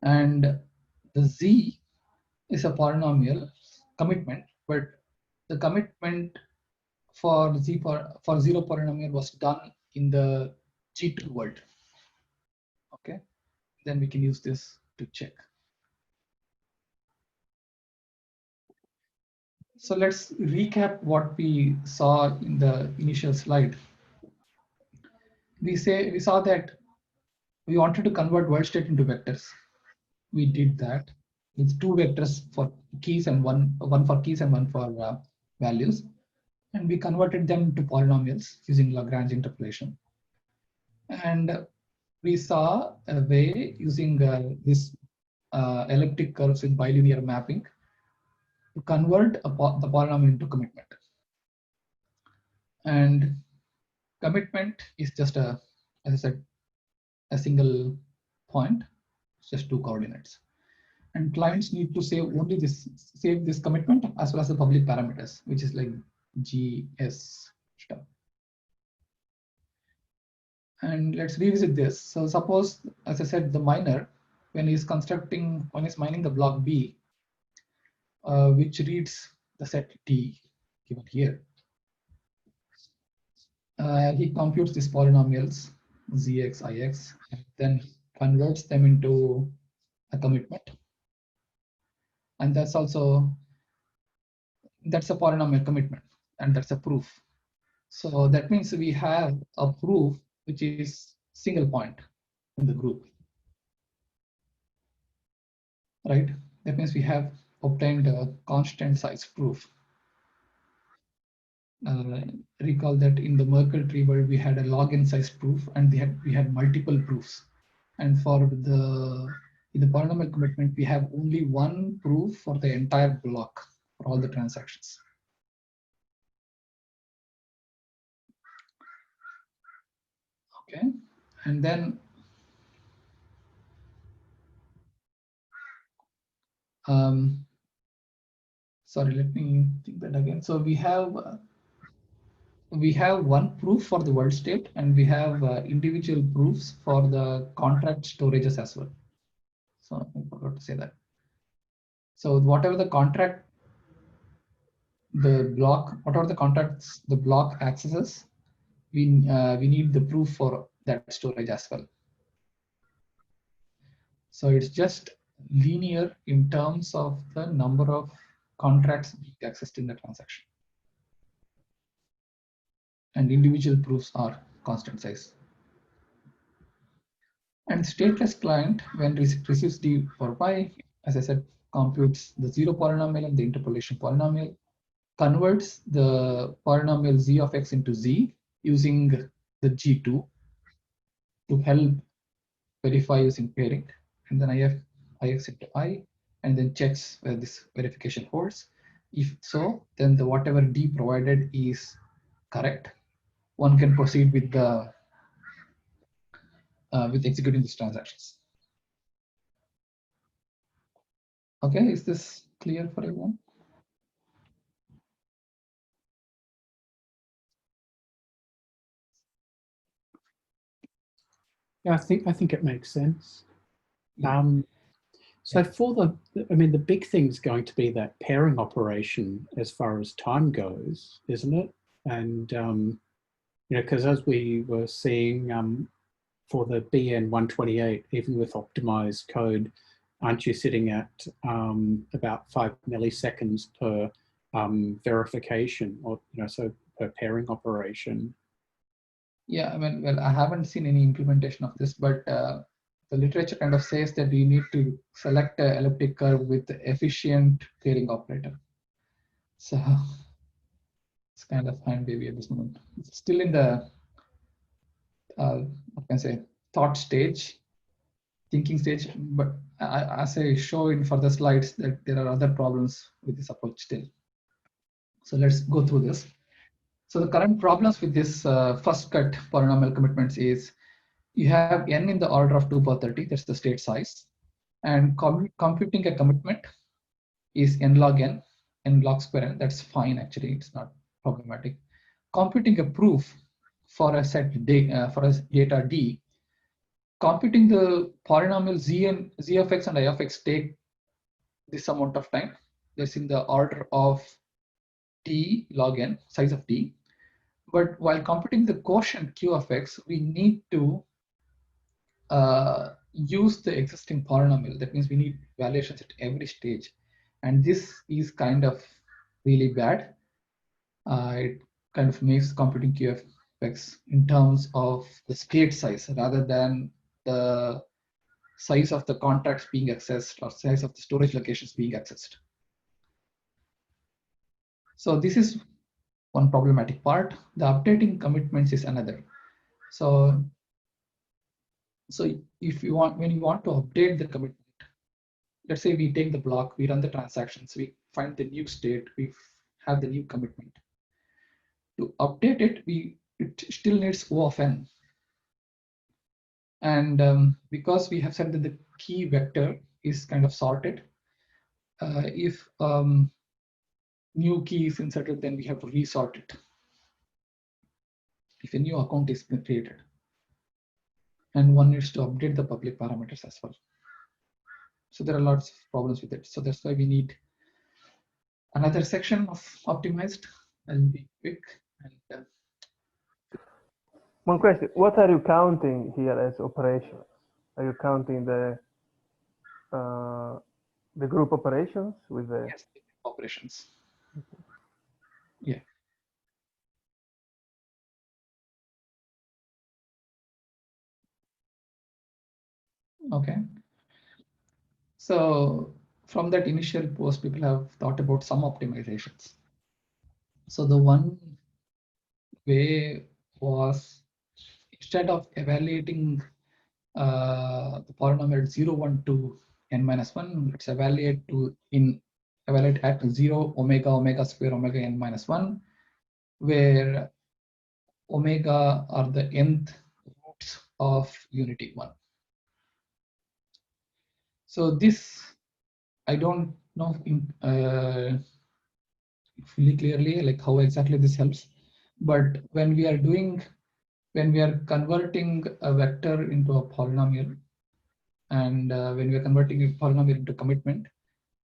And the z is a polynomial commitment, but the commitment for zero polynomial was done in the G2 world. Okay, then we can use this to check. So let's recap what we saw in the initial slide. We saw that we wanted to convert world state into vectors. We did that with two vectors for keys and one for keys and one for values, and we converted them to polynomials using Lagrange interpolation. And we saw a way using this elliptic curves with bilinear mapping to convert the polynomial into commitment. And commitment is just as I said, a single point, just two coordinates. And clients need to save this commitment as well as the public parameters, which is like GS stuff. And let's revisit this. So suppose, as I said, the miner, when he's mining the block B, which reads the set T given here, he computes these polynomials zx, ix, and then converts them into a commitment. And that's a polynomial commitment, and that's a proof. So that means we have a proof which is single point in the group, right? That means we have obtained a constant size proof. Recall that in the Merkle tree world we had a log n size proof, and we had multiple proofs. And in the polynomial commitment, we have only one proof for the entire block for all the transactions. Okay, and then sorry, let me think that again. So we have one proof for the world state, and we have individual proofs for the contract storages as well. So I forgot to say that. So whatever the contract, whatever the contracts the block accesses, we need the proof for that storage as well. So it's just linear in terms of the number of contracts being accessed in the transaction. And individual proofs are constant size. And stateless client, when receives D for pi, as I said, computes the zero polynomial and the interpolation polynomial, converts the polynomial z of x into z using the G2 to help verify using pairing, and then ix into I, and then checks whether this verification holds. If so, then whatever D provided is correct. One can proceed with executing these transactions. Okay, is this clear for everyone? Yeah, I think it makes sense. Yeah. So for the big thing's going to be that pairing operation as far as time goes, isn't it? And, because as we were seeing for the BN128, even with optimized code, aren't you sitting at about 5 milliseconds per verification, or, so per pairing operation? Yeah, well, I haven't seen any implementation of this, but the literature kind of says that you need to select an elliptic curve with efficient pairing operator. So it's kind of hand baby at this moment. It's still in the, what can I say, thought stage, thinking stage, but as I show in further slides, that there are other problems with this approach still. So let's go through this. So the current problems with this first cut polynomial commitments is you have n in the order of 2 power 30, that's the state size, and computing a commitment is n log square n, that's fine actually, it's not problematic. Computing a proof for a set for a data D, computing the polynomial z of x and I of x take this amount of time. That's in the order of d log n, size of d. But while computing the quotient q of x, we need to use the existing polynomial. That means we need valuations at every stage. And this is kind of really bad. It kind of makes computing q of x in terms of the state size rather than the size of the contracts being accessed or size of the storage locations being accessed. So this is one problematic part. The updating commitments is another. So if you want, when you want to update the commitment, let's say we take the block, we run the transactions, we find the new state, we have the new commitment. To update it, it still needs O of n. And because we have said that the key vector is kind of sorted, if new key is inserted, then we have to resort it if a new account is created. And one needs to update the public parameters as well. So there are lots of problems with it. So that's why we need another section of optimized. I'll be quick. And, one question: what are you counting here as operations? Are you counting the group operations with the yes, operations? Yeah. Okay. So from that initial post, people have thought about some optimizations. So the one way was, instead of evaluating the polynomial 0, 1 to n minus 1, let's evaluate at 0, omega square omega n minus 1, where omega are the nth roots of unity 1. So this, I don't know fully clearly like how exactly this helps, but when we are converting a vector into a polynomial, and when we are converting a polynomial into commitment,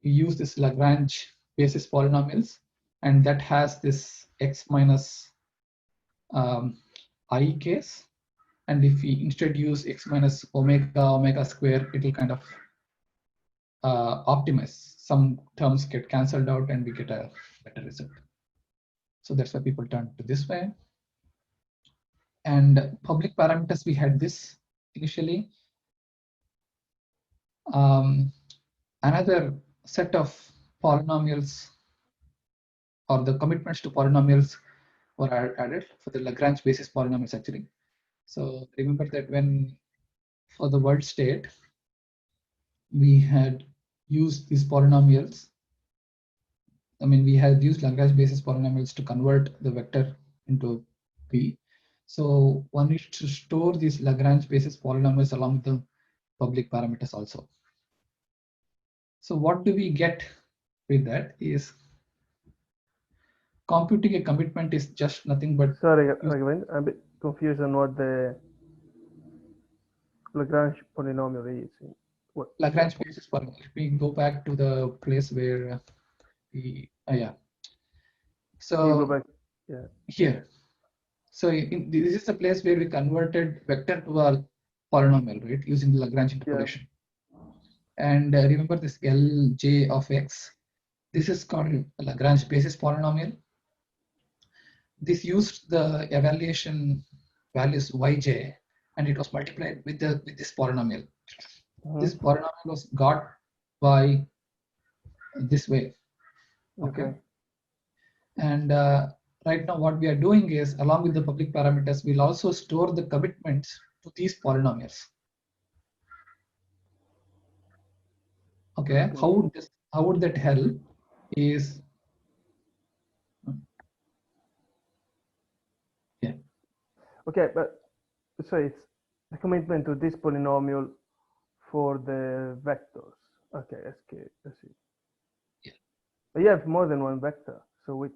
we use this Lagrange basis polynomials, and that has this x minus I case. And if we instead use x minus omega square, it will kind of optimize. Some terms get cancelled out and we get a better result. So that's why people turn to this way. And public parameters, we had this initially. Another set of polynomials, or the commitments to polynomials, were added for the Lagrange basis polynomials actually. So remember that when for the world state, we had used these polynomials. I mean, we had used Lagrange basis polynomials to convert the vector into P. So one needs to store these Lagrange basis polynomials along with the public parameters also. So what do we get with that is computing a commitment is just nothing but. Sorry, I'm a bit confused on what the Lagrange polynomial is. Lagrange basis polynomial. We go back to the place where yeah. So You go back. Yeah. here. So this is the place where we converted vector to a polynomial, right, using the Lagrange interpolation. And remember this Lj of x. This is called a Lagrange basis polynomial. This used the evaluation values yj, and it was multiplied with this polynomial. This polynomial was got by this way. Okay. And right now what we are doing is, along with the public parameters, we'll also store the commitments to these polynomials. Okay. How would that help is, yeah. Okay, but so it's the commitment to this polynomial for the vectors. Okay, let's see. Yeah. But you have more than one vector, so which?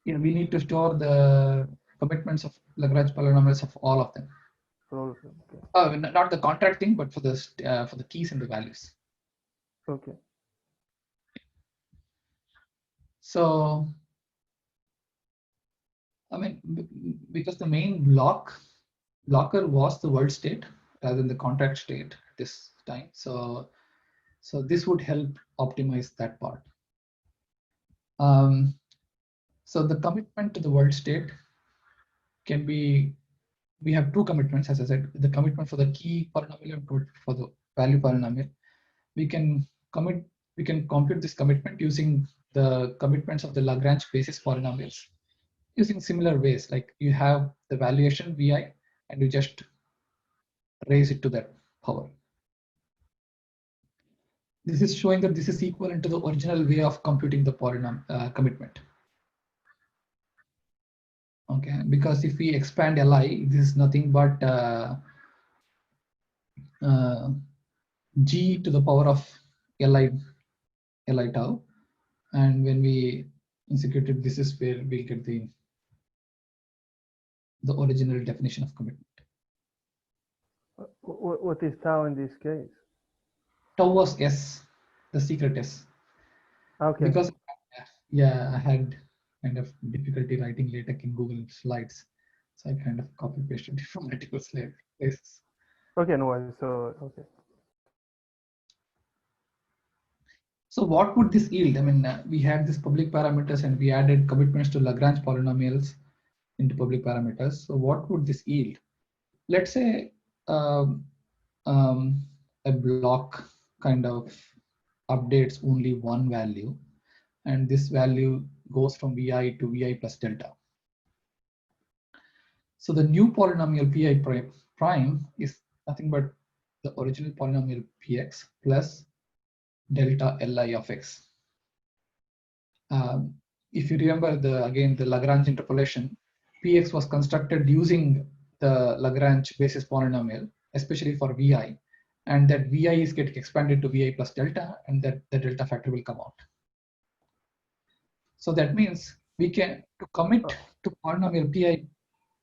Yeah, we need to store the commitments of Lagrange polynomials of all of them. For all of them. Okay. Oh, not the contracting, but for the keys and the values. Okay. So, I mean, because the main blocker was the world state rather than the contract state this time. So this would help optimize that part. So the commitment to the world state can be, we have two commitments, as I said, the commitment for the key polynomial and for the value polynomial. We can compute this commitment using the commitments of the Lagrange basis polynomials, using similar ways, like you have the valuation vi and you just raise it to that power. This is showing that this is equivalent to the original way of computing the polynomial commitment. Okay, because if we expand Li, this is nothing but g to the power of Li tau, and when we execute it, this is where we get the original definition of commitment. What is tau in this case? Tau was S, the secret S. Okay. Because yeah, I had kind of difficulty writing LaTeX in Google Slides, so I kind of copy pasted it from multiple places. Okay, no worries. So okay. So what would this yield? I mean, we had this public parameters and we added commitments to Lagrange polynomials into public parameters. So what would this yield? Let's say a block kind of updates only one value, and this value goes from vi to vi plus delta. So the new polynomial pi prime is nothing but the original polynomial px plus delta li of x. If you remember the Lagrange interpolation, px was constructed using the Lagrange basis polynomial, especially for vi, and that vi is getting expanded to vi plus delta, and that the delta factor will come out. So that means we can to commit to polynomial pi.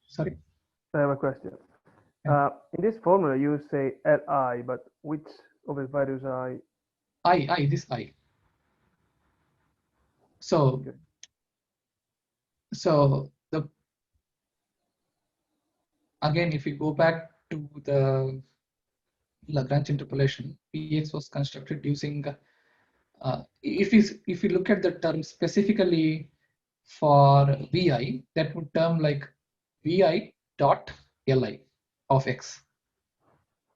Sorry, I have a question. In this formula, you say Li, but which of the values are I this I. So okay. So again, if we go back to the Lagrange interpolation, px was constructed using if you look at the term specifically for vi, that would term like vi dot li of x,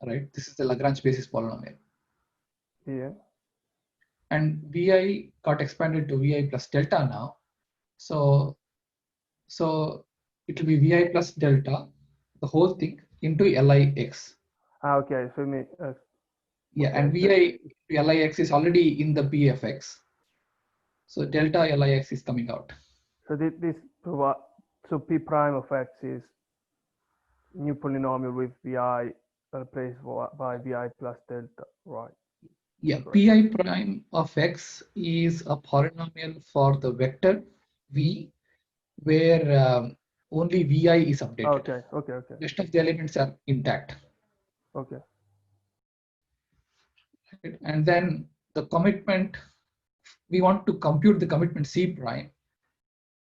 right? This is the Lagrange basis polynomial. Yeah. And vi got expanded to vi plus delta now. So it will be vi plus delta, the whole thing, into lix. Okay. So me. Yeah, okay, and vi lix is already in the pfx. So delta lix is coming out. So this provide. So p prime of x is new polynomial with vi replaced by vi plus delta, right? Yeah, pi prime of x is a polynomial for the vector v, where only vi is updated. Okay. Rest of the elements are intact. Okay. right? And then the commitment, we want to compute the commitment C prime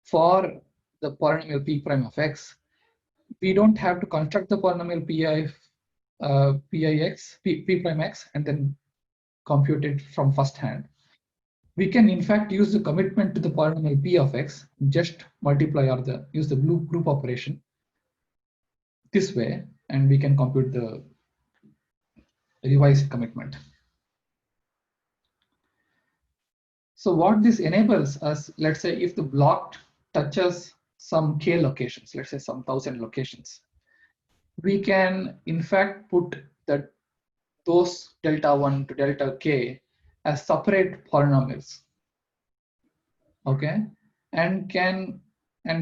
for the polynomial P prime of X. We don't have to construct the polynomial P prime X and then compute it from first hand. We can in fact use the commitment to the polynomial P of X, just multiply or use the group operation this way, and we can compute the revised commitment. So what this enables us, let's say if the block touches some k locations, let's say some 1,000 locations, we can in fact put those delta 1 to delta k as separate polynomials. Okay, and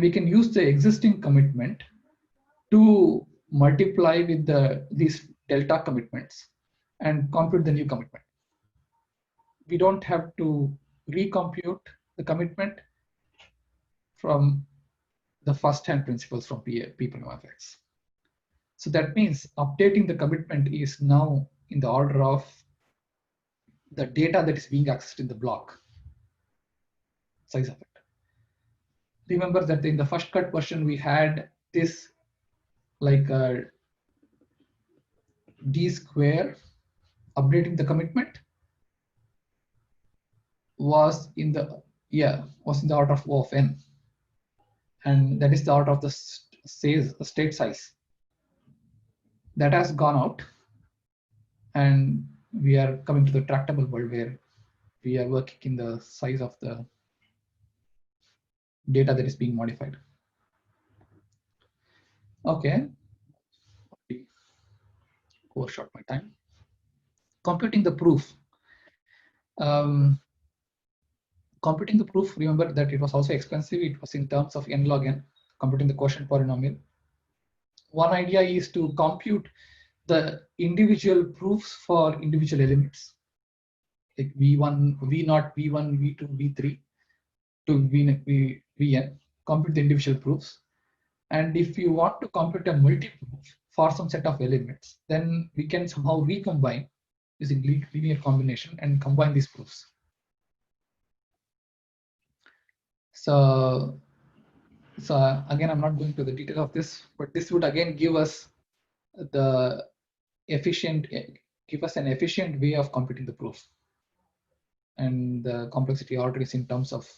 we can use the existing commitment to multiply with these delta commitments and compute the new commitment. We don't have to recompute the commitment from the first hand principles from P prime of X. So that means updating the commitment is now in the order of the data that is being accessed in the block size of it. Remember that in the first cut version we had this like a d square updating the commitment was in the order of O of n, and that is the order of the state size. That has gone out, and we are coming to the tractable world where we are working in the size of the data that is being modified. Okay, overshot my time. Computing the proof. Computing the proof, remember that it was also expensive. It was in terms of n log n, computing the quotient polynomial. One idea is to compute the individual proofs for individual elements, like V1, V0, V1, V2, V3 to Vn, compute the individual proofs. And if you want to compute a multi-proof for some set of elements, then we can somehow recombine using linear combination and combine these proofs. So again, I'm not going to the detail of this, but this would again give us an efficient way of computing the proof, and the complexity order is in terms of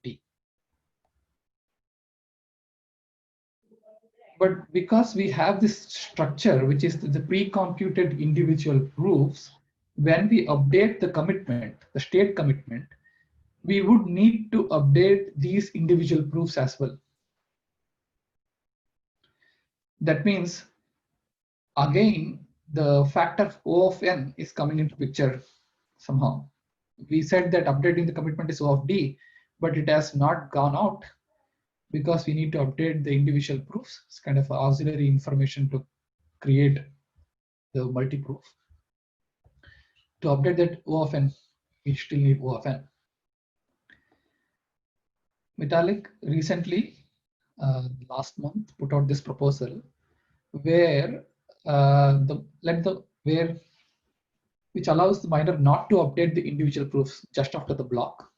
t. But because we have this structure, which is the pre-computed individual proofs, when we update the commitment, the state commitment, we would need to update these individual proofs as well. That means, again, the factor O of n is coming into picture somehow. We said that updating the commitment is O of d, but it has not gone out because we need to update the individual proofs. It's kind of auxiliary information to create the multi-proof. To update that O of n, we still need O of n. Metallic recently, last month, put out this proposal where which allows the miner not to update the individual proofs just after the block,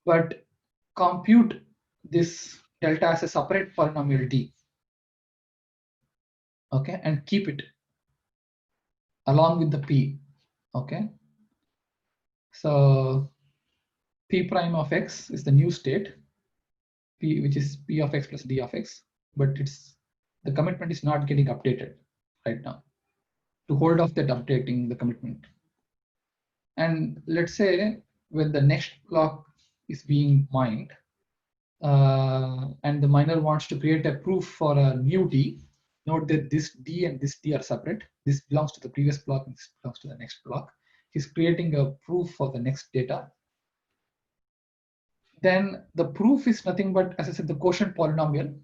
but compute this delta as a separate polynomial d, okay, and keep it along with the p, okay. So p prime of x is the new state, p, which is p of x plus d of x, but the commitment is not getting updated right now. To hold off that updating the commitment, and let's say when the next block is being mined, and the miner wants to create a proof for a new d. Note that this d and this d are separate. This belongs to the previous block and this belongs to the next block. He's creating a proof for the next data. Then the proof is nothing but, as I said, the quotient polynomial.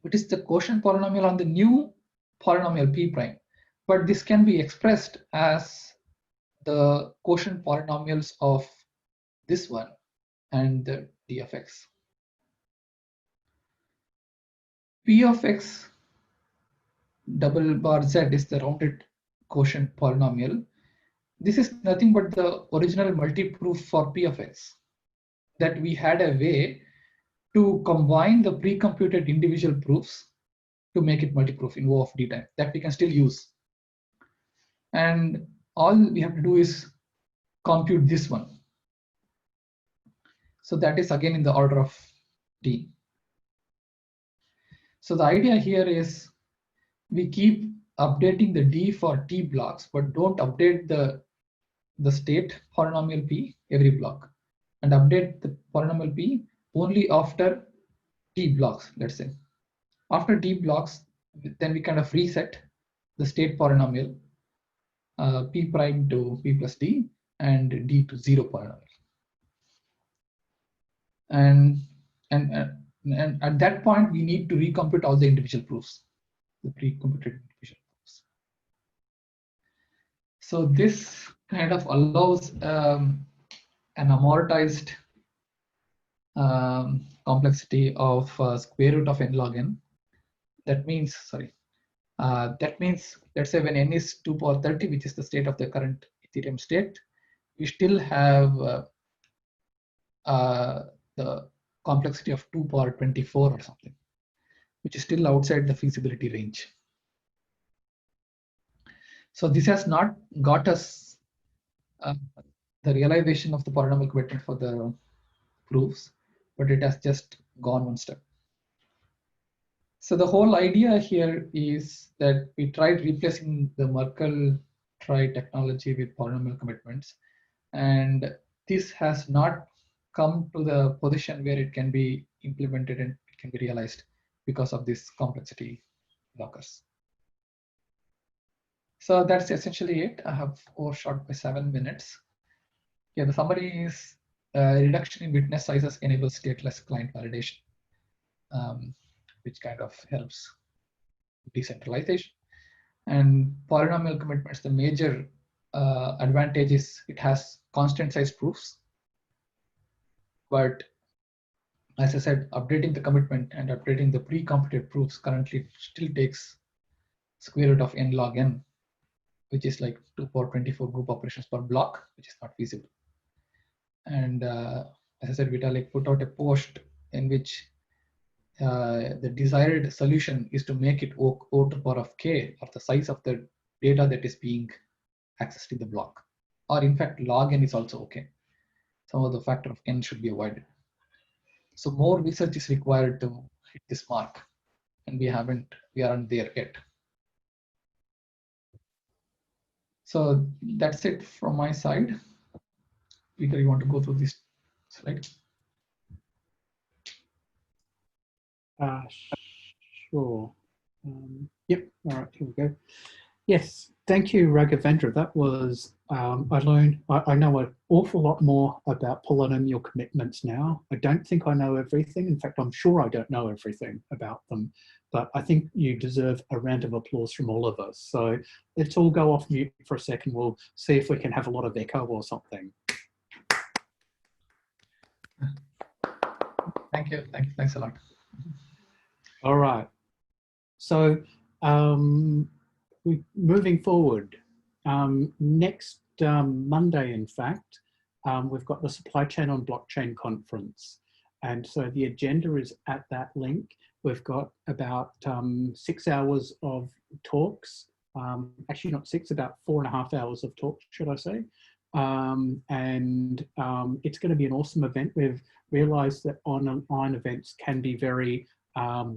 It is the quotient polynomial on the new polynomial p prime, but this can be expressed as the quotient polynomials of this one and the d of x. P of x double bar z is the rounded quotient polynomial. This is nothing but the original multi-proof for P of x, that we had a way to combine the pre-computed individual proofs to make it multi-proof in O of d time that we can still use. And all we have to do is compute this one. So that is again in the order of t. So the idea here is we keep updating the d for t blocks, but don't update the state polynomial p every block, and update the polynomial p only after t blocks, let's say. After t blocks, then we kind of reset the state polynomial p prime to p plus d and d to 0 polynomial. And at that point, we need to recompute all the individual proofs, the pre-computed individual proofs. So this kind of allows an amortized complexity of square root of n log n. That means, let's say when n is 2 power 30, which is the state of the current Ethereum state, we still have the complexity of 2 power 24 or something, which is still outside the feasibility range. So this has not got us the realization of the polynomial commitment for the proofs, but it has just gone one step. So the whole idea here is that we tried replacing the Merkle trie technology with polynomial commitments, and this has not come to the position where it can be implemented and it can be realized because of this complexity blockers. So that's essentially it. I have overshot by 7 minutes. Yeah, the summary is reduction in witness sizes enables stateless client validation, which kind of helps decentralization. And polynomial commitments, the major advantage is it has constant size proofs. But as I said, updating the commitment and updating the pre-computed proofs currently still takes square root of n log n, which is like 2 power 24 group operations per block, which is not feasible. And as I said, Vitalik put out a post in which the desired solution is to make it O to the power of k, or the size of the data that is being accessed in the block. Or in fact, log n is also okay. Some of the factor of n should be avoided. So more research is required to hit this mark, and we aren't there yet. So that's it from my side. Peter, you want to go through this slide? Sure. Yep. All right. Here we go. Yes. Thank you, Raghavendra. That was I know an awful lot more about polynomial commitments now. I don't think I know everything. In fact, I'm sure I don't know everything about them. But I think you deserve a round of applause from all of us. So let's all go off mute for a second. We'll see if we can have a lot of echo or something. Thank you. Thanks a lot. All right. So moving forward, next Monday, in fact, we've got the Supply Chain on Blockchain conference. And so the agenda is at that link. We've got about 6 hours of talks. Actually not 6, about 4.5 hours of talks, should I say. It's going to be an awesome event. We've realized that online events can be very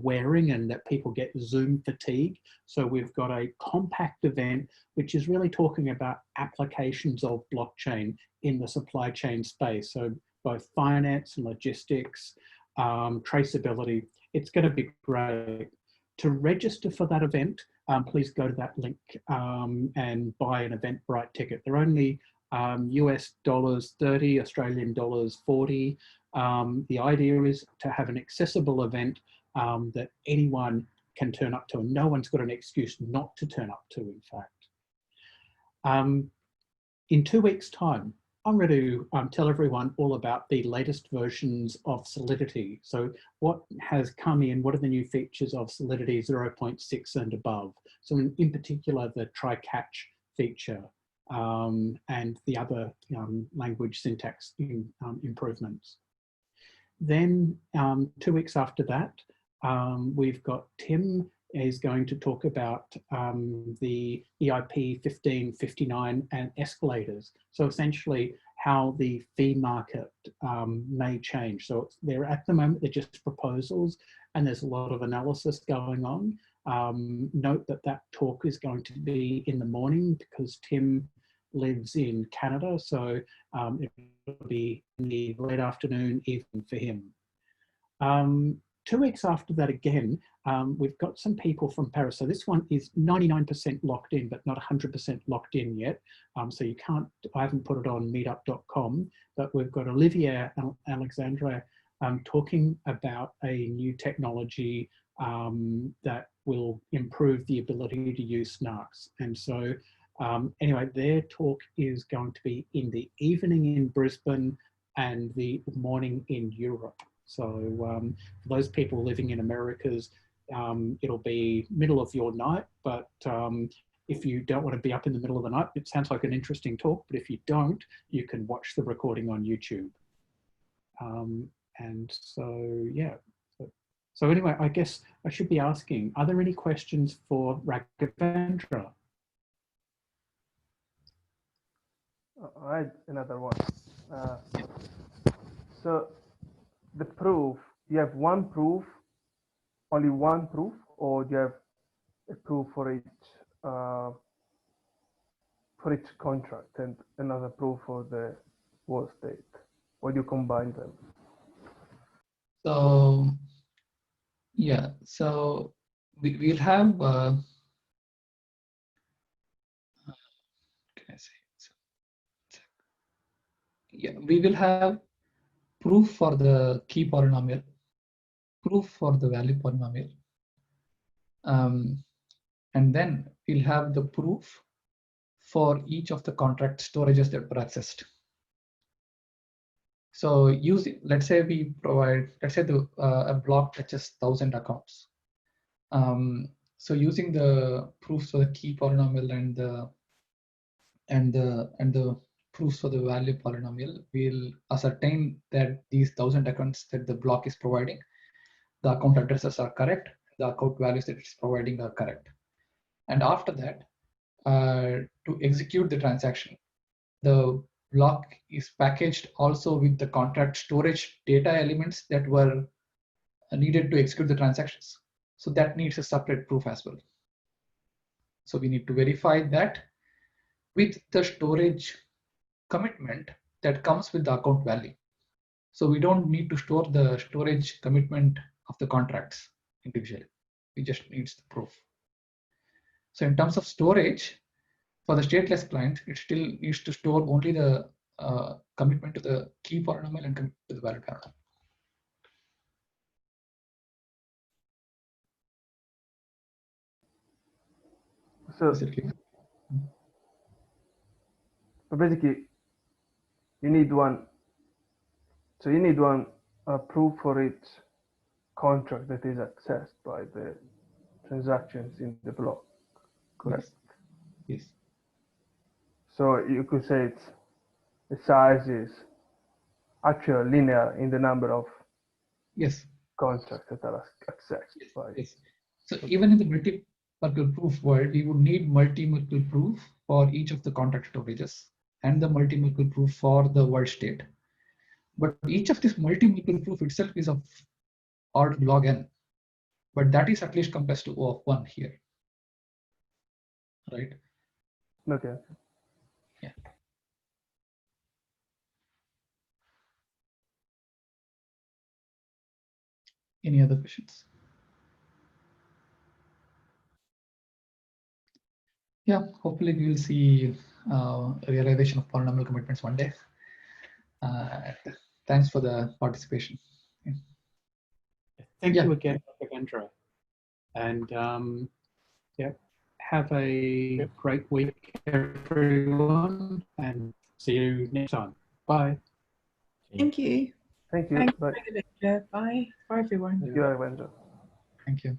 wearing and that people get Zoom fatigue. So we've got a compact event, which is really talking about applications of blockchain in the supply chain space. So both finance and logistics, traceability. It's going to be great. To register for that event, please go to that link and buy an Eventbrite ticket. They're only US dollars 30, Australian dollars 40. The idea is to have an accessible event that anyone can turn up to, and no one's got an excuse not to turn up to, in fact. In 2 weeks' time, I'm going to tell everyone all about the latest versions of Solidity. So what has come in, what are the new features of Solidity 0.6 and above? So in particular, the try-catch feature and the other language syntax improvements. Then 2 weeks after that, we've got Tim is going to talk about the EIP 1559 and escalators. So essentially how the fee market may change. So they're at the moment, they're just proposals and there's a lot of analysis going on. Note that that talk is going to be in the morning because Tim lives in Canada. So it'll be in the late afternoon, evening for him. 2 weeks after that again, we've got some people from Paris. So this one is 99% locked in, but not 100% locked in yet. So you can't, I haven't put it on meetup.com, but we've got Olivier and Alexandra talking about a new technology that will improve the ability to use snarks. And so anyway, their talk is going to be in the evening in Brisbane and the morning in Europe. So for those people living in Americas, it'll be middle of your night, but if you don't want to be up in the middle of the night, it sounds like an interesting talk, but if you don't, you can watch the recording on YouTube. And so, yeah. So anyway, I guess I should be asking, are there any questions for Raghavendra? I had another one. So the proof, you have one proof, only one proof, or do you have a proof for each contract and another proof for the world state, or do you combine them? So yeah, so we'll have can I say? Yeah, we will have proof for the key polynomial, proof for the value polynomial, and then we'll have the proof for each of the contract storages that were accessed. So let's say we provide, let's say a block touches 1,000 accounts. So using the proofs for the key polynomial and the proofs for the value polynomial, we'll ascertain that these 1,000 accounts that the block is providing, the account addresses are correct, the account values that it's providing are correct. And after that, to execute the transaction, the block is packaged also with the contract storage data elements that were needed to execute the transactions. So that needs a separate proof as well. So we need to verify that with the storage commitment that comes with the account value. So we don't need to store the storage commitment of the contracts individually. We just need the proof. So in terms of storage, for the stateless client, it still needs to store only the commitment to the key polynomial and commitment to the value polynomial. So basically, you need one. So you need one proof for each contract that is accessed by the transactions in the block, correct? Yes. So you could say the size is actually linear in the number of contracts that are accessed by. Yes. So even in the multiple proof world, we would need multi-multiple proof for each of the contract storages and the multi-multiple proof for the world state. But each of this multi-multiple proof itself is of order log n, but that is at least compressed to O of 1 here, right? Okay. Yeah. Any other questions? Yeah, hopefully we will see realization of polynomial commitments one day. Thanks for the participation. Yeah. Thank you again, Raghavendra. And yeah, have a great week, everyone, and see you next time. Bye. Thank you. Thank you. Thank Bye. you. Bye. Bye, everyone. Thank you, Raghavendra. Thank you.